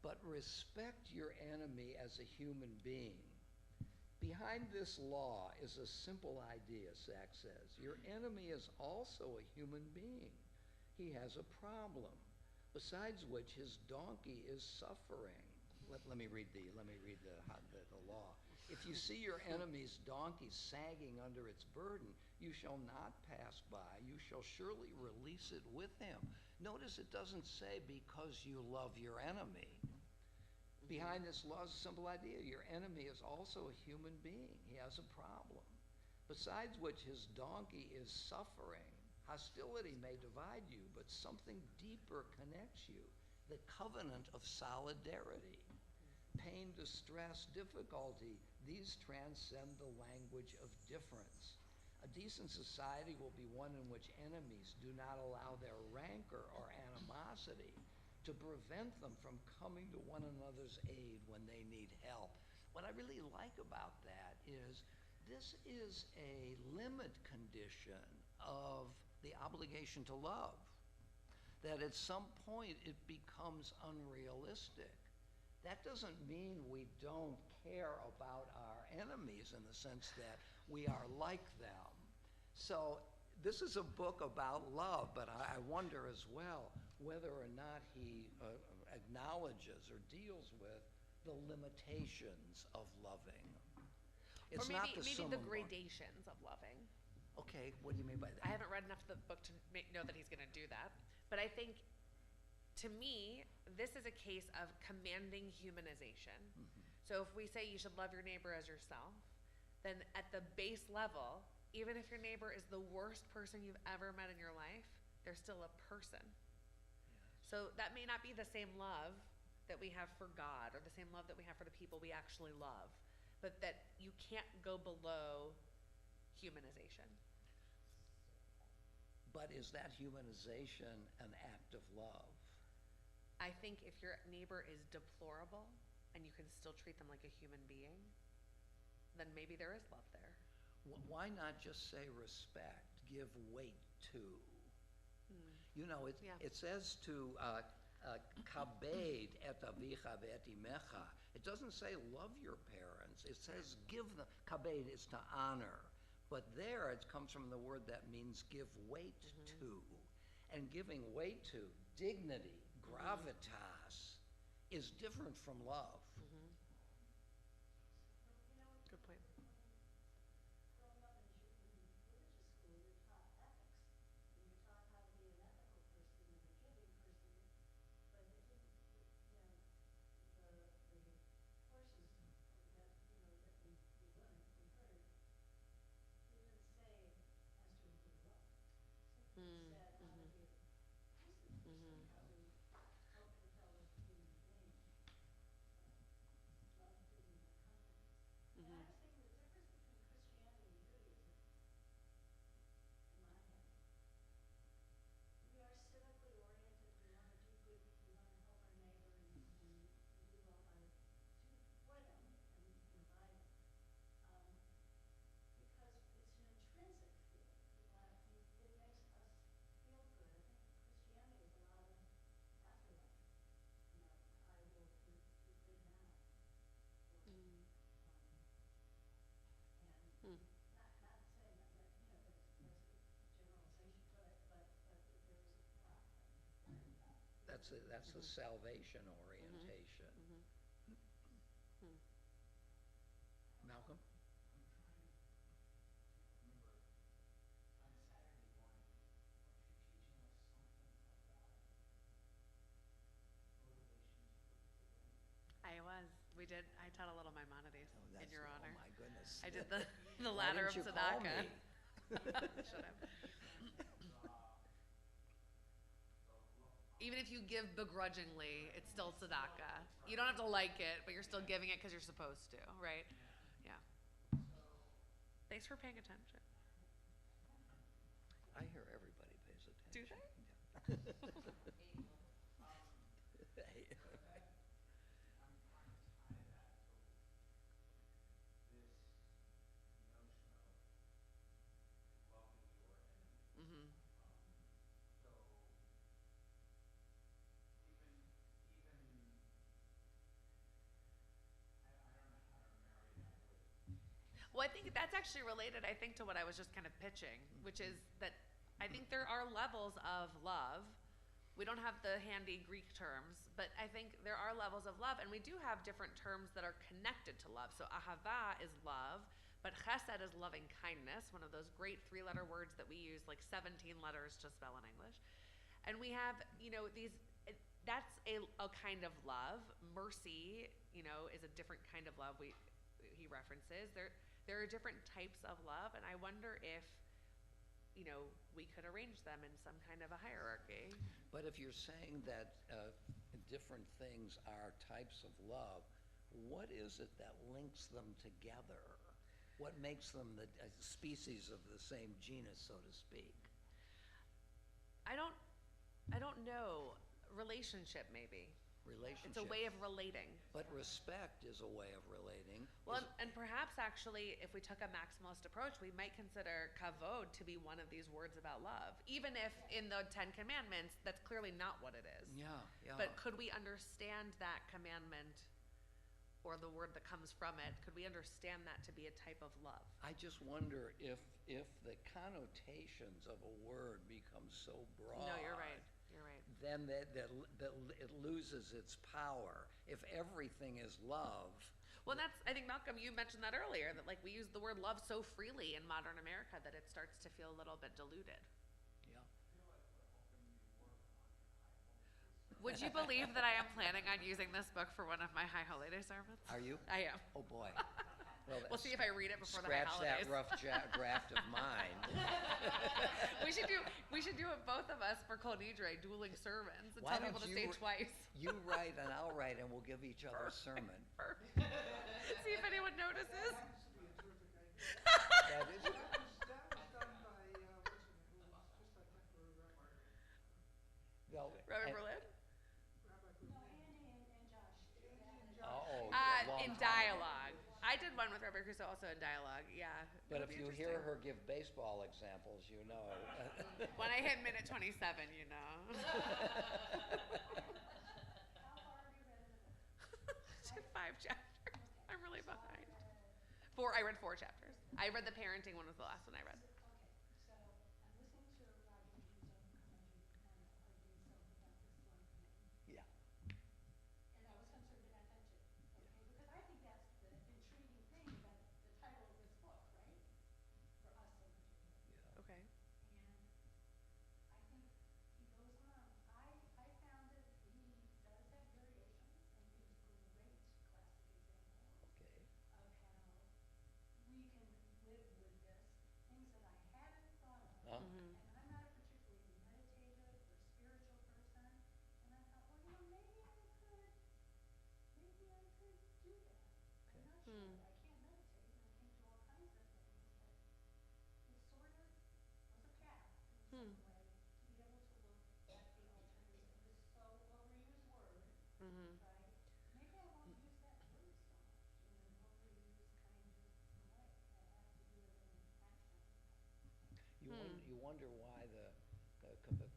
but respect your enemy as a human being. Behind this law is a simple idea, Sachs says. Your enemy is also a human being. He has a problem, besides which his donkey is suffering. Let me read the law. If you see your enemy's donkey sagging under its burden, you shall not pass by. You shall surely release it with him. Notice it doesn't say because you love your enemy. behind this law is a simple idea. Your enemy is also a human being. He has a problem. Besides which his donkey is suffering. Hostility may divide you, but something deeper connects you. The covenant of solidarity. Pain, distress, difficulty, these transcend the language of difference. A decent society will be one in which enemies do not allow their rancor or animosity to prevent them from coming to one another's aid when they need help. What I really like about that is this is a limit condition of the obligation to love. That at some point it becomes unrealistic. That doesn't mean we don't care about our enemies in the sense that we are like them. So this is a book about love, but I wonder as well whether or not he acknowledges or deals with the limitations of loving. It's or not maybe the the summum. gradations of loving. Okay, what do you mean by that? I haven't read enough of the book to know that he's going to do that. But I think, to me, this is a case of commanding humanization. Mm-hmm. So if we say you should love your neighbor as yourself, then at the base level, even if your neighbor is the worst person you've ever met in your life, they're still a person. Yes. So that may not be the same love that we have for God or the same love that we have for the people we actually love, but that you can't go below humanization. But is that humanization an act of love? I think if your neighbor is deplorable and you can still treat them like a human being, then maybe there is love there. Why not just say respect, give weight to? You know, Yeah. it says to kabed et avicha ve'et imecha. It doesn't say love your parents. It says give them. Kabed is to honor. But there it comes from the word that means give weight to. And giving weight to, dignity, gravitas, is different from love. Good point. Growing up in religious school, you're taught ethics, and you're taught how to be an ethical person and a giving person, but it didn't, the courses that, that we learned, we heard, didn't say as to include love. It said how to be a decent person, how to help your fellow human being. Love didn't accompany. And I was thinking the difference between Christianity and Judaism, in my head. We are civically oriented, we want to do good, we want to help our neighbor and do well for them and by them. Because it's an intrinsic feeling. It makes us feel good. I think Christianity is a lot of afterlife. I will do good now. And not saying that, that's a generalization, but that there is a lot. That's the salvation orientation. Malcolm? I'm trying to remember, on Saturday morning, weren't you teaching us something about motivations for giving? I was. We did. I taught a little Maimonides in your honor. Oh my goodness. I did the Why ladder of didn't you call tzedakah. me? Shut up. Even if you give begrudgingly, it's still tzedakah. You don't have to like it, but you're still giving it because you're supposed to, right? Yeah. Thanks for paying attention. I hear everybody pays attention. Do they? Hey. I'm trying to tie that to this notion of loving your enemy. So even I don't know how to marry that with. Well, I think that's actually related, I think, to what I was just kind of pitching, which is that I think there are levels of love. We don't have the handy Greek terms, but I think there are levels of love, and we do have different terms that are connected to love. So ahava is love, but chesed is loving kindness, one of those great 3-letter words that we use like 17 letters to spell in English. And we have, that's a kind of love. Mercy, you know, is a different kind of love he references. There are different types of love, and I wonder if, you know, we could arrange them in some kind of a hierarchy. But if you're saying that different things are types of love, what is it that links them together? What makes them the species of the same genus, so to speak? I don't know. Relationship, maybe. Relationship. It's a way of relating. But respect is a way of relating. Well, and perhaps actually, if we took a maximalist approach, we might consider kavod to be one of these words about love. Even if in the Ten Commandments, that's clearly not what it is. Yeah, yeah. But could we understand that commandment or the word that comes from it? Could we understand that to be a type of love? I just wonder if the connotations of a word become so broad. No, you're right. You're right. Then that it loses its power. If everything is love. Well, I think, Malcolm, you mentioned that earlier, that like we use the word love so freely in modern America that it starts to feel a little bit diluted. Yeah. Would you believe that I am planning on using this book for one of my High Holiday sermons? Are you? I am. Oh, boy. We'll see if I read it before the High Scratch Holidays. that rough draft of mine. We should do it, both of us, for Kol Nidre, dueling sermons, and Why tell people don't to you say twice. You write and I'll write and we'll give each other a sermon. See if anyone notices. That is, That was done by, what's her name, who was just a temporary rabbi. no, Rabbi and- Berlin? Rabbi No, Berlin. Andy and Josh. Andy and Yeah. Josh. Oh, a long In time. dialogue. I did one with Rabbi Crusoe also in dialogue, yeah. But It'll if be you hear interesting. her give baseball examples, you know. When I hit minute 27, you know. How far have you read in the book? 5 chapters. Okay. I'm really So I behind. read- I read 4 chapters. I read the parenting one was the last one I read. Okay, so I'm listening to Roger Hughes on arguing something about this one thing. Yeah. And I was concerned about that too, okay? Because I think that's the intriguing thing about the title of this book, right? For us in particular. Okay. And I think he goes on. I found that he does have variations and gives great classic examples Okay. of how we can live with this, things that I hadn't thought of. Huh? Mhm. And I'm not a particularly meditative or spiritual person, and I thought, well, you know, maybe I could do that. I'm not sure. Hmm. I can't meditate and I can't do all kinds of things, but it sort of was a path in some way to be able to look at the alternative, this so overused word, Mhm. right? Maybe I won't use that word so much in an overused kind of way. I have to do it in action. You wonder why the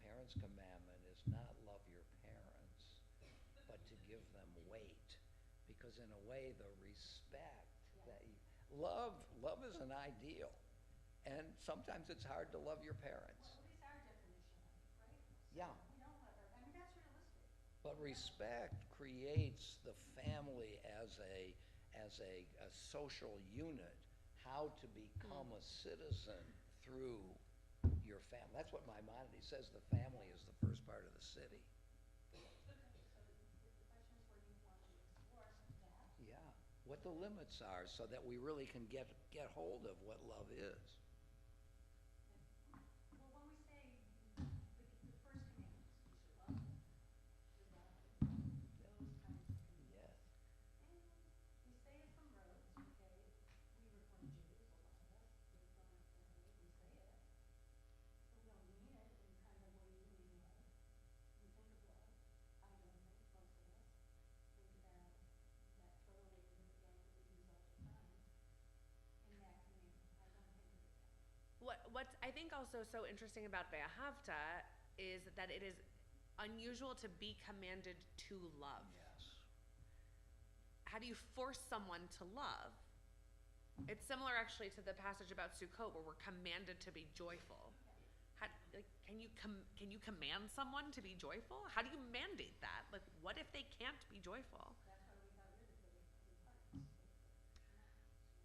parents' commandment is not love your parents, but to give them weight. Because in a way, the respect that you, love is an ideal. And sometimes it's hard to love your parents. Well, at least our definition of it, right? Yeah. We don't love our, I mean, that's realistic. But respect creates the family as a social unit, how to become a citizen through your family. That's what Maimonides says, the family is the first part of the city. So the question is where you want to explore that. Yeah, what the limits are so that we really can get hold of what love is. Well, when we say the first commandments, we should love them, to God, those kinds of commandments. Yes. And we say it from Rhodes, okay? We Reform Jews, a lot of us, Reform family, we say it. But we don't mean it in kind of way you mean love. We think of love. I don't think most of us think about that throwaway word again that we use all the time in that commandment. I don't think of it that way. What's I think also so interesting about Ve'ahavta is that it is unusual to be commanded to love. Yes. How do you force someone to love? It's similar actually to the passage about Sukkot where we're commanded to be joyful. How, like, can you command someone to be joyful? How do you mandate that? Like, what if they can't be joyful? That's why we got rid of the parts.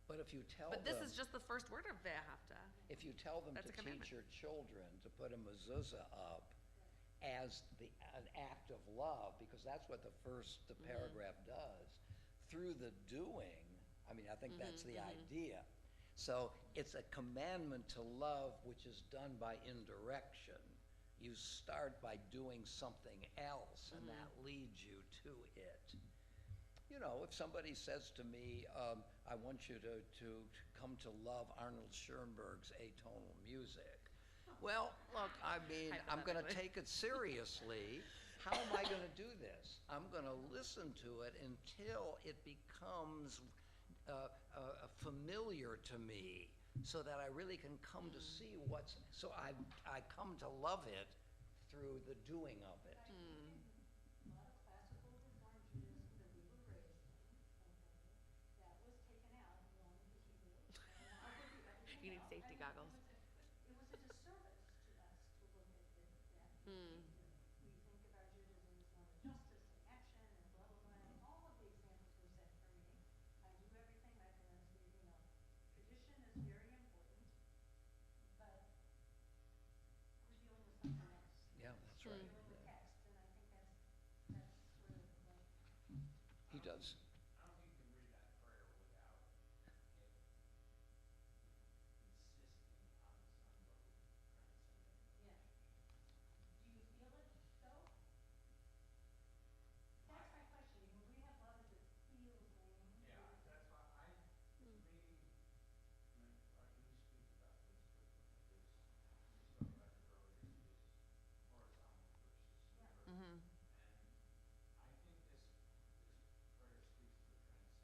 But if you tell But this them, is just the first word of Ve'ahavta. if you tell them That's to a commandment. teach your children to put a mezuzah up as an act of love, because that's what the first paragraph does. Through the doing, I mean, I think that's the idea. So it's a commandment to love which is done by indirection. You start by doing something else, and that leads you to it. You know, if somebody says to me, I want you to come to love Arnold Schoenberg's atonal music. Well, look, I mean, I'm going to take it seriously. How am I going to do this? I'm going to listen to it until it becomes familiar to me, so that I really can come to see what's, so I come to love it through the doing of it. A lot of classical Reform Judaism that we were raised in, okay, that was taken out along with the Hebrew and along with the everything You need else. safety I mean, goggles. It was a disservice to us to look at it that way. We think of our Judaism as one of justice and action and blah, blah, blah, and all of the examples were set for me. I do everything, my parents gave me up. Tradition is very important, but we're dealing with something else. Yeah, that's We're right. dealing with Yeah. text, and I think that's sort of like, He does. I don't think you can read that prayer without it insisting on some transcendental yeah. Do you feel it though? That's my question. When we have love, is it feeling? Yeah, that's why to me, I mean, we speak about this frequently, we spoke about it earlier, this horizontal versus Yeah. vertical. And I think this prayer speaks to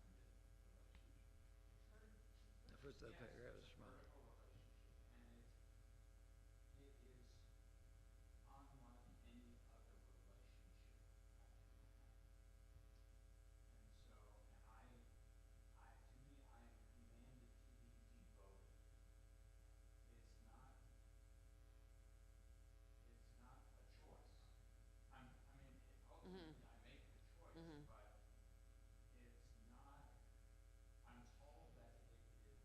a transcendent relationship. The first Yes, paragraph it's is a mine. vertical relationship, and it is unlike any other relationship I can have. And so, to me, I am commanded to be devoted. It's not, it's not a choice. Ultimately, I make the choice, but it's not, I'm told that it is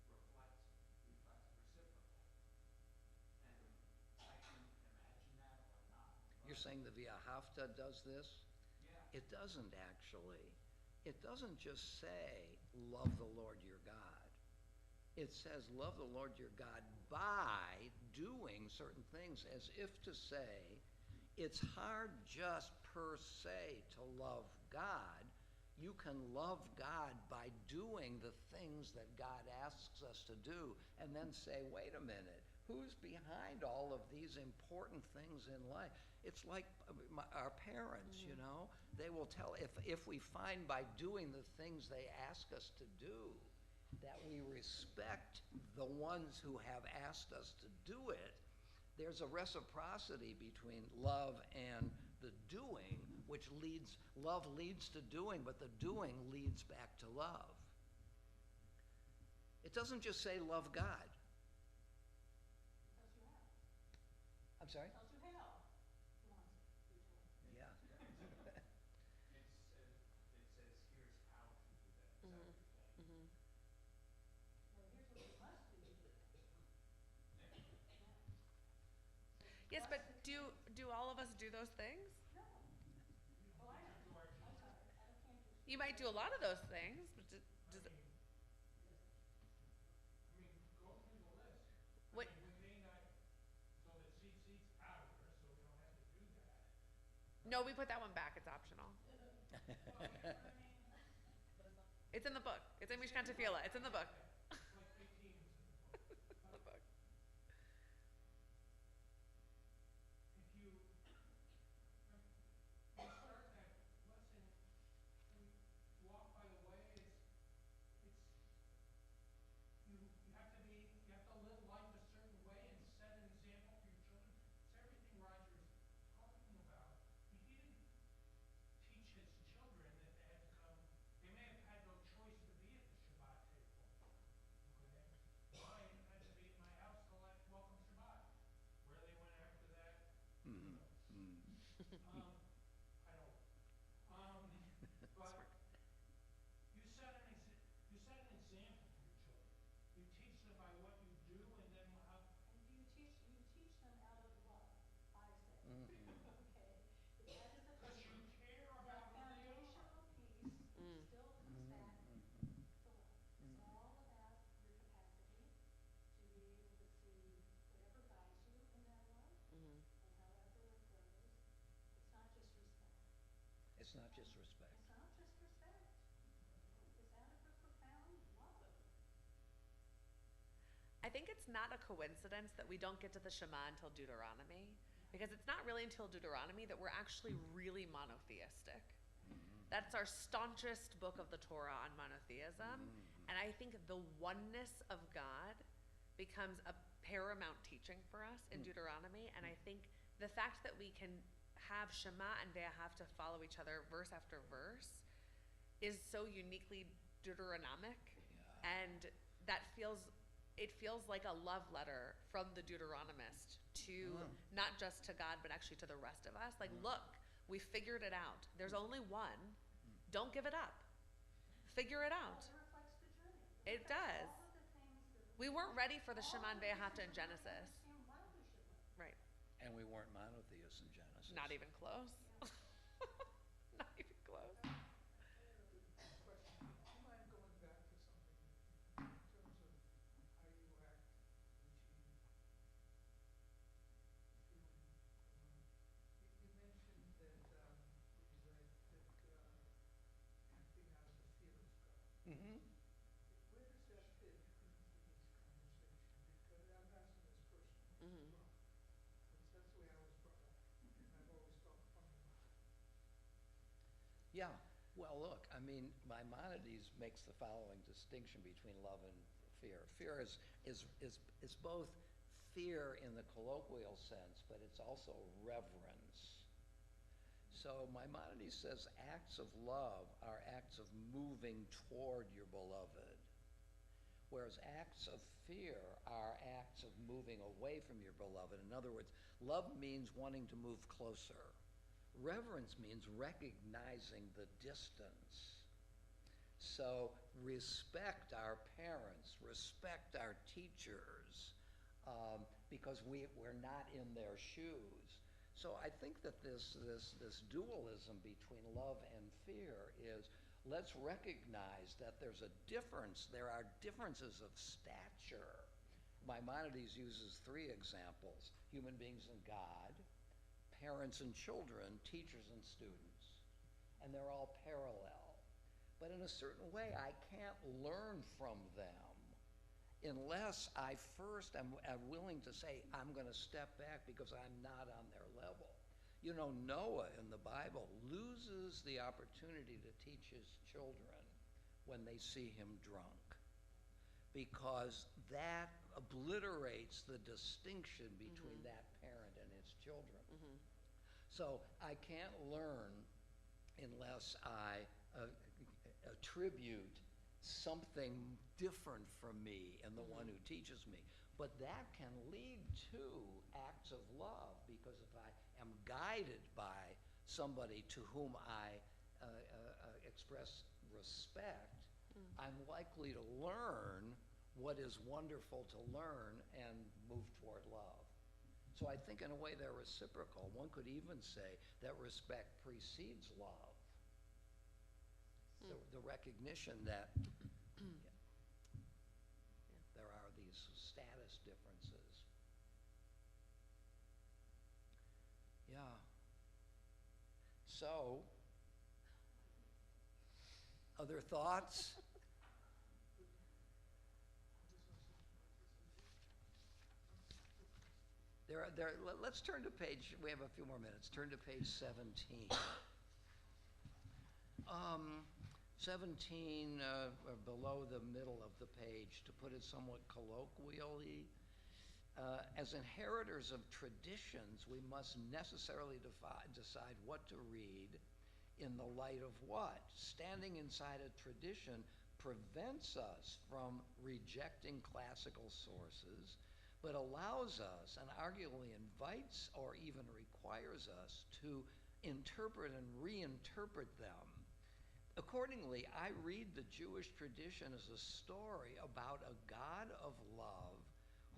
reflects reciprocal. And I can imagine that or not. You're saying the Via Hafta does this? Yeah. It doesn't actually. It doesn't just say, love the Lord your God. It says, love the Lord your God by doing certain things, as if to say, it's hard just per se to love God. You can love God by doing the things that God asks us to do, and then say, wait a minute, who's behind all of these important things in life? It's like our parents, you know. They will tell, if we find by doing the things they ask us to do, that we respect the ones who have asked us to do it, there's a reciprocity between love and the doing, which love leads to doing, but the doing leads back to love. It doesn't just say love God. Tells you how. I'm sorry? Tells you how. He wants it, usually. Yeah. It says here's how to do that. Is that what you're saying? Well, here's what you must do to do that. Yeah. Yes, Plus but the do all of us do those things? No. Oh, I know. I'm sorry. I can't do. You might do a lot of those things, but does it, Go through the list. What- We may not, so that seat's out of there, so we don't have to do that. no, we put that one back. It's optional. It's in the book. It's in Mishkan Tefillah. It's in the book. It's like 18 is in the book. The book. If you start that lesson and walk by the way, you have to live life a certain way and set an example for your children. It's everything Roger is talking about. He didn't teach his children that they had to come, they may have had no choice to be at the Shabbat table, It's not just respect. It's not just respect. It's out of a profound love. I think it's not a coincidence that we don't get to the Shema until Deuteronomy, because it's not really until Deuteronomy that we're actually really monotheistic. That's our staunchest book of the Torah on monotheism, and I think the oneness of God becomes a paramount teaching for us in Deuteronomy, and I think the fact that we can have Shema and Ve'ahavta to follow each other verse after verse is so uniquely Deuteronomic, and it feels like a love letter from the Deuteronomist to not just to God, but actually to the rest of us. Like, look, we figured it out. There's only one. Don't give it up. Figure it out. It reflects the journey. It reflects does. all of the things that We weren't ready for the all Shema and of the Ve'ahavta in things that we Genesis. understand why we should live. Right. And we weren't monotheists in Genesis. Not even close. Not even close. Question, do you mind going back to something in terms of how you act, achieve feeling? You mentioned that, what you read, that acting out of the fear of God. Mm-hmm. Where does that fit into this conversation? Because I'm asking this personally as Mhm. well. Because that's the way I was brought up, and I've always felt funny about it. Yeah, well, look, I mean, Maimonides makes the following distinction between love and fear. Fear is both fear in the colloquial sense, but it's also reverence. So Maimonides says acts of love are acts of moving toward your beloved, whereas acts of fear are acts of moving away from your beloved. In other words, love means wanting to move closer. Reverence means recognizing the distance. So respect our parents, respect our teachers, because we're not in their shoes. So I think that this dualism between love and fear is, let's recognize that there's a difference. There are differences of stature. Maimonides uses 3 examples: human beings and God, parents and children, teachers and students, and they're all parallel. But in a certain way, I can't learn from them unless I first am willing to say, I'm going to step back because I'm not on their level. You know, Noah in the Bible loses the opportunity to teach his children when they see him drunk, because that obliterates the distinction between that parent and his children. So I can't learn unless I attribute something different from me in the one who teaches me. But that can lead to acts of love, because if I am guided by somebody to whom I express respect, I'm likely to learn what is wonderful to learn and move toward love. So I think in a way they're reciprocal. One could even say that respect precedes love. The recognition that there are these status differences. Yeah. So, other thoughts? Let's turn to page, we have a few more minutes. Turn to page 17. 17, below the middle of the page, to put it somewhat colloquially. As inheritors of traditions, we must necessarily decide what to read in the light of what? Standing inside a tradition prevents us from rejecting classical sources, but allows us and arguably invites or even requires us to interpret and reinterpret them. Accordingly, I read the Jewish tradition as a story about a God of love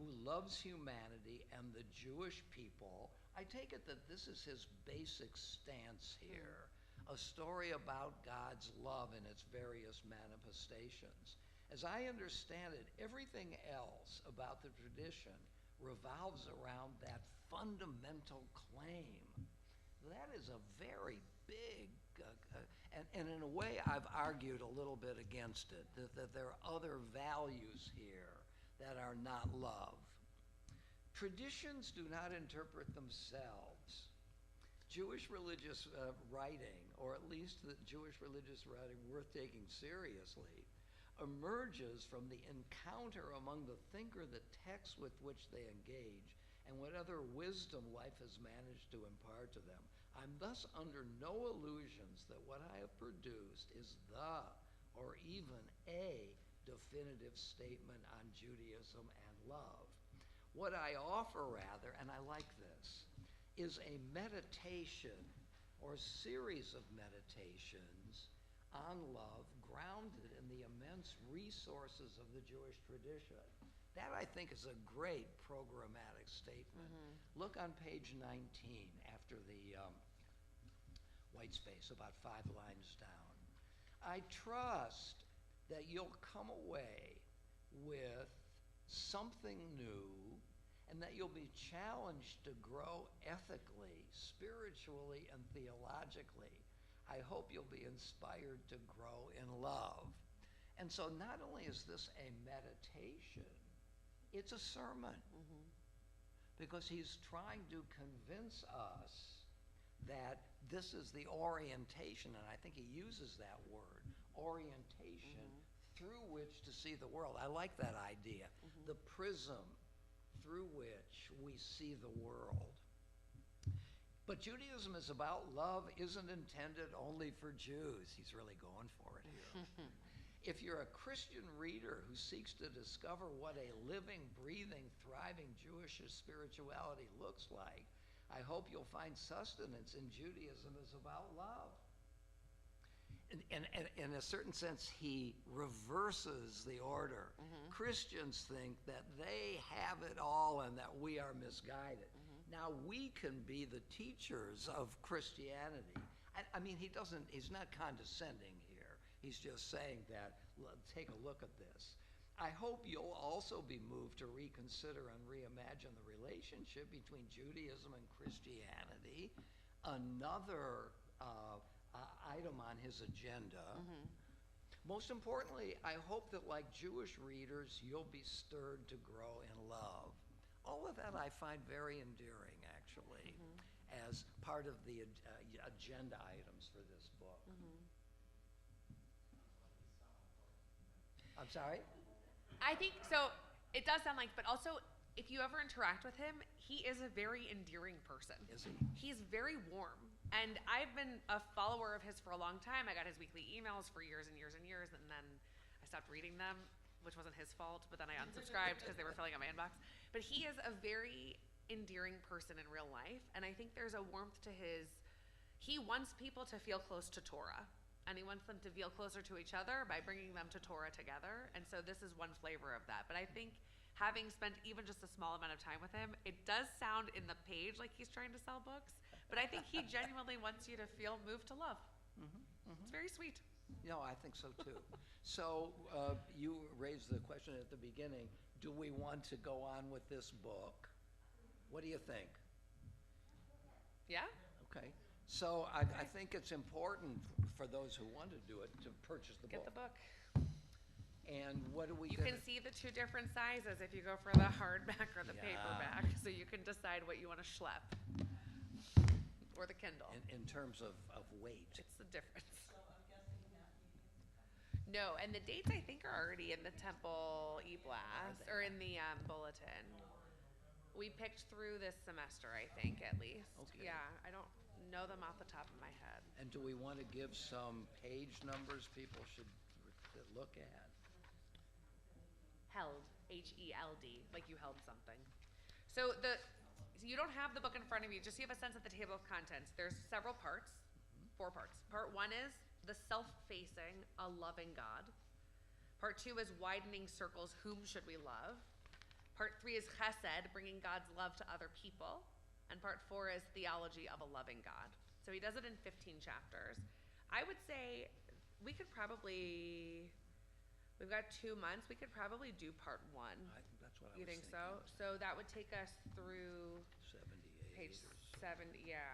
who loves humanity and the Jewish people. I take it that this is his basic stance here, a story about God's love in its various manifestations. As I understand it, everything else about the tradition revolves around that fundamental claim. That is a very big And in a way, I've argued a little bit against it, that there are other values here that are not love. Traditions do not interpret themselves. Jewish religious writing, or at least the Jewish religious writing worth taking seriously, emerges from the encounter among the thinker, the texts with which they engage, and what other wisdom life has managed to impart to them. I'm thus under no illusions that what I have produced is the, or even a, definitive statement on Judaism and love. What I offer, rather, and I like this, is a meditation or series of meditations on love grounded in the immense resources of the Jewish tradition. That, I think, is a great programmatic statement. Look on page 19 after the white space, about 5 lines down. I trust that you'll come away with something new and that you'll be challenged to grow ethically, spiritually, and theologically. I hope you'll be inspired to grow in love. And so not only is this a meditation, it's a sermon. Because he's trying to convince us that this is the orientation, and I think he uses that word, orientation, through which to see the world. I like that idea. The prism through which we see the world. But Judaism is about love, isn't intended only for Jews. He's really going for it here. If you're a Christian reader who seeks to discover what a living, breathing, thriving Jewish spirituality looks like, I hope you'll find sustenance in Judaism is about love. In a certain sense, he reverses the order. Christians think that they have it all and that we are misguided. Now we can be the teachers of Christianity. I mean, he's not condescending here. He's just saying that, take a look at this. I hope you'll also be moved to reconsider and reimagine the relationship between Judaism and Christianity. Another item on his agenda. Most importantly, I hope that like Jewish readers, you'll be stirred to grow in love. All of that I find very endearing, actually, as part of the agenda items for this book. I'm sorry? I think so. It does sound like, but also, if you ever interact with him, he is a very endearing person. Is he? He's very warm. And I've been a follower of his for a long time. I got his weekly emails for years and years and years, and then I stopped reading them, which wasn't his fault, but then I unsubscribed because they were filling up my inbox. But he is a very endearing person in real life, and I think there's a warmth to he wants people to feel close to Torah, and he wants them to feel closer to each other by bringing them to Torah together, and so this is one flavor of that. But I think having spent even just a small amount of time with him, it does sound in the page like he's trying to sell books, but I think he genuinely wants you to feel moved to love. It's very sweet. No, I think so too. So you raised the question at the beginning, do we want to go on with this book? What do you think? Yeah? Okay. So I think it's important for those who want to do it to purchase the Get book. the book. And what do we You can see the 2 different sizes if you go for the hardback or the Yeah. paperback, so you can decide what you want to schlep. Or the Kindle. in terms of weight? It's the difference. So I'm guessing that No, and the dates I think are already in the Temple e-blast or in the bulletin. We picked through this semester, I think, at least. Okay. Yeah, I don't know them off the top of my head. And do we want to give some page numbers people should look at? Held, HELD, like you held something. So you don't have the book in front of you, just so you have a sense of the table of contents. There's several parts, 4 parts. Part 1 is the self-facing, a loving God. Part 2 is widening circles, whom should we love? Part 3 is chesed, bringing God's love to other people. And part 4 is theology of a loving God. So he does it in 15 chapters. I would say we've got 2 months, we could probably do part 1. That's what I was You think thinking. so? So that would take us through 78 page or so. 70, yeah.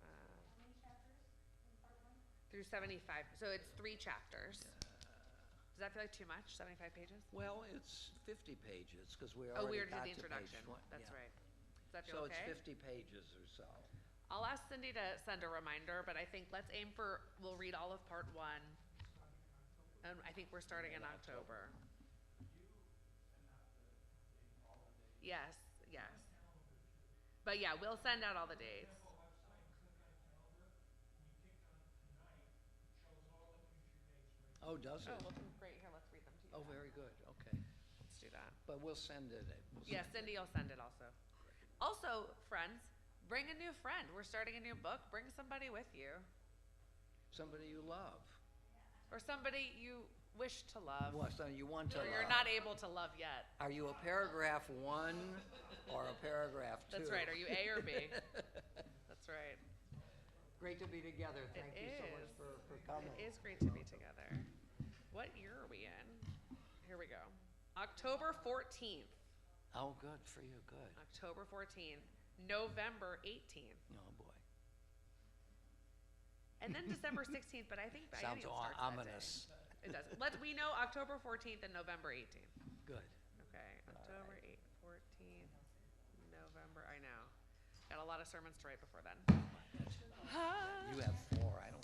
How many chapters in part 1? through 75, so it's 3 chapters. Does that feel like too much, 75 pages? Well, it's 50 pages, because we Oh, we already already did got the to page introduction, 20. that's Yeah. right. Does that feel So okay? it's 50 pages or so. I'll ask Cindy to send a reminder, but I think let's aim for, we'll read all of part 1, and I think we're starting in October. Would you send out all the dates? Yes, yes. But yeah, we'll send out all the dates. Website, click on calendar, and you click on tonight, it shows all the future dates right Oh, does Oh, it? well, great, here, let's read them to you. Oh, now. very good, okay. Let's do that. But we'll send it. Yeah, Cindy will send it also. Also, friends, bring a new friend. We're starting a new book. Bring somebody with you. Somebody you love. Or somebody you wish to love. Well, somebody you want to Or love. you're not able to love yet. Are you a paragraph 1 or a paragraph 2? That's right. Are you A or B? That's right. Great to be together. Thank you so much is. for coming. It is great to be together. What year are we in? Here we go. October 14th. Oh, good for you, good. October 14th. November 18th. Oh, boy. And then December 16th, but I think Sounds biennial starts ominous. that day. It does. We know October 14th and November 18th. Good. Okay, October 14th, November, I know. Got a lot of sermons to write before then. You have 4, I don't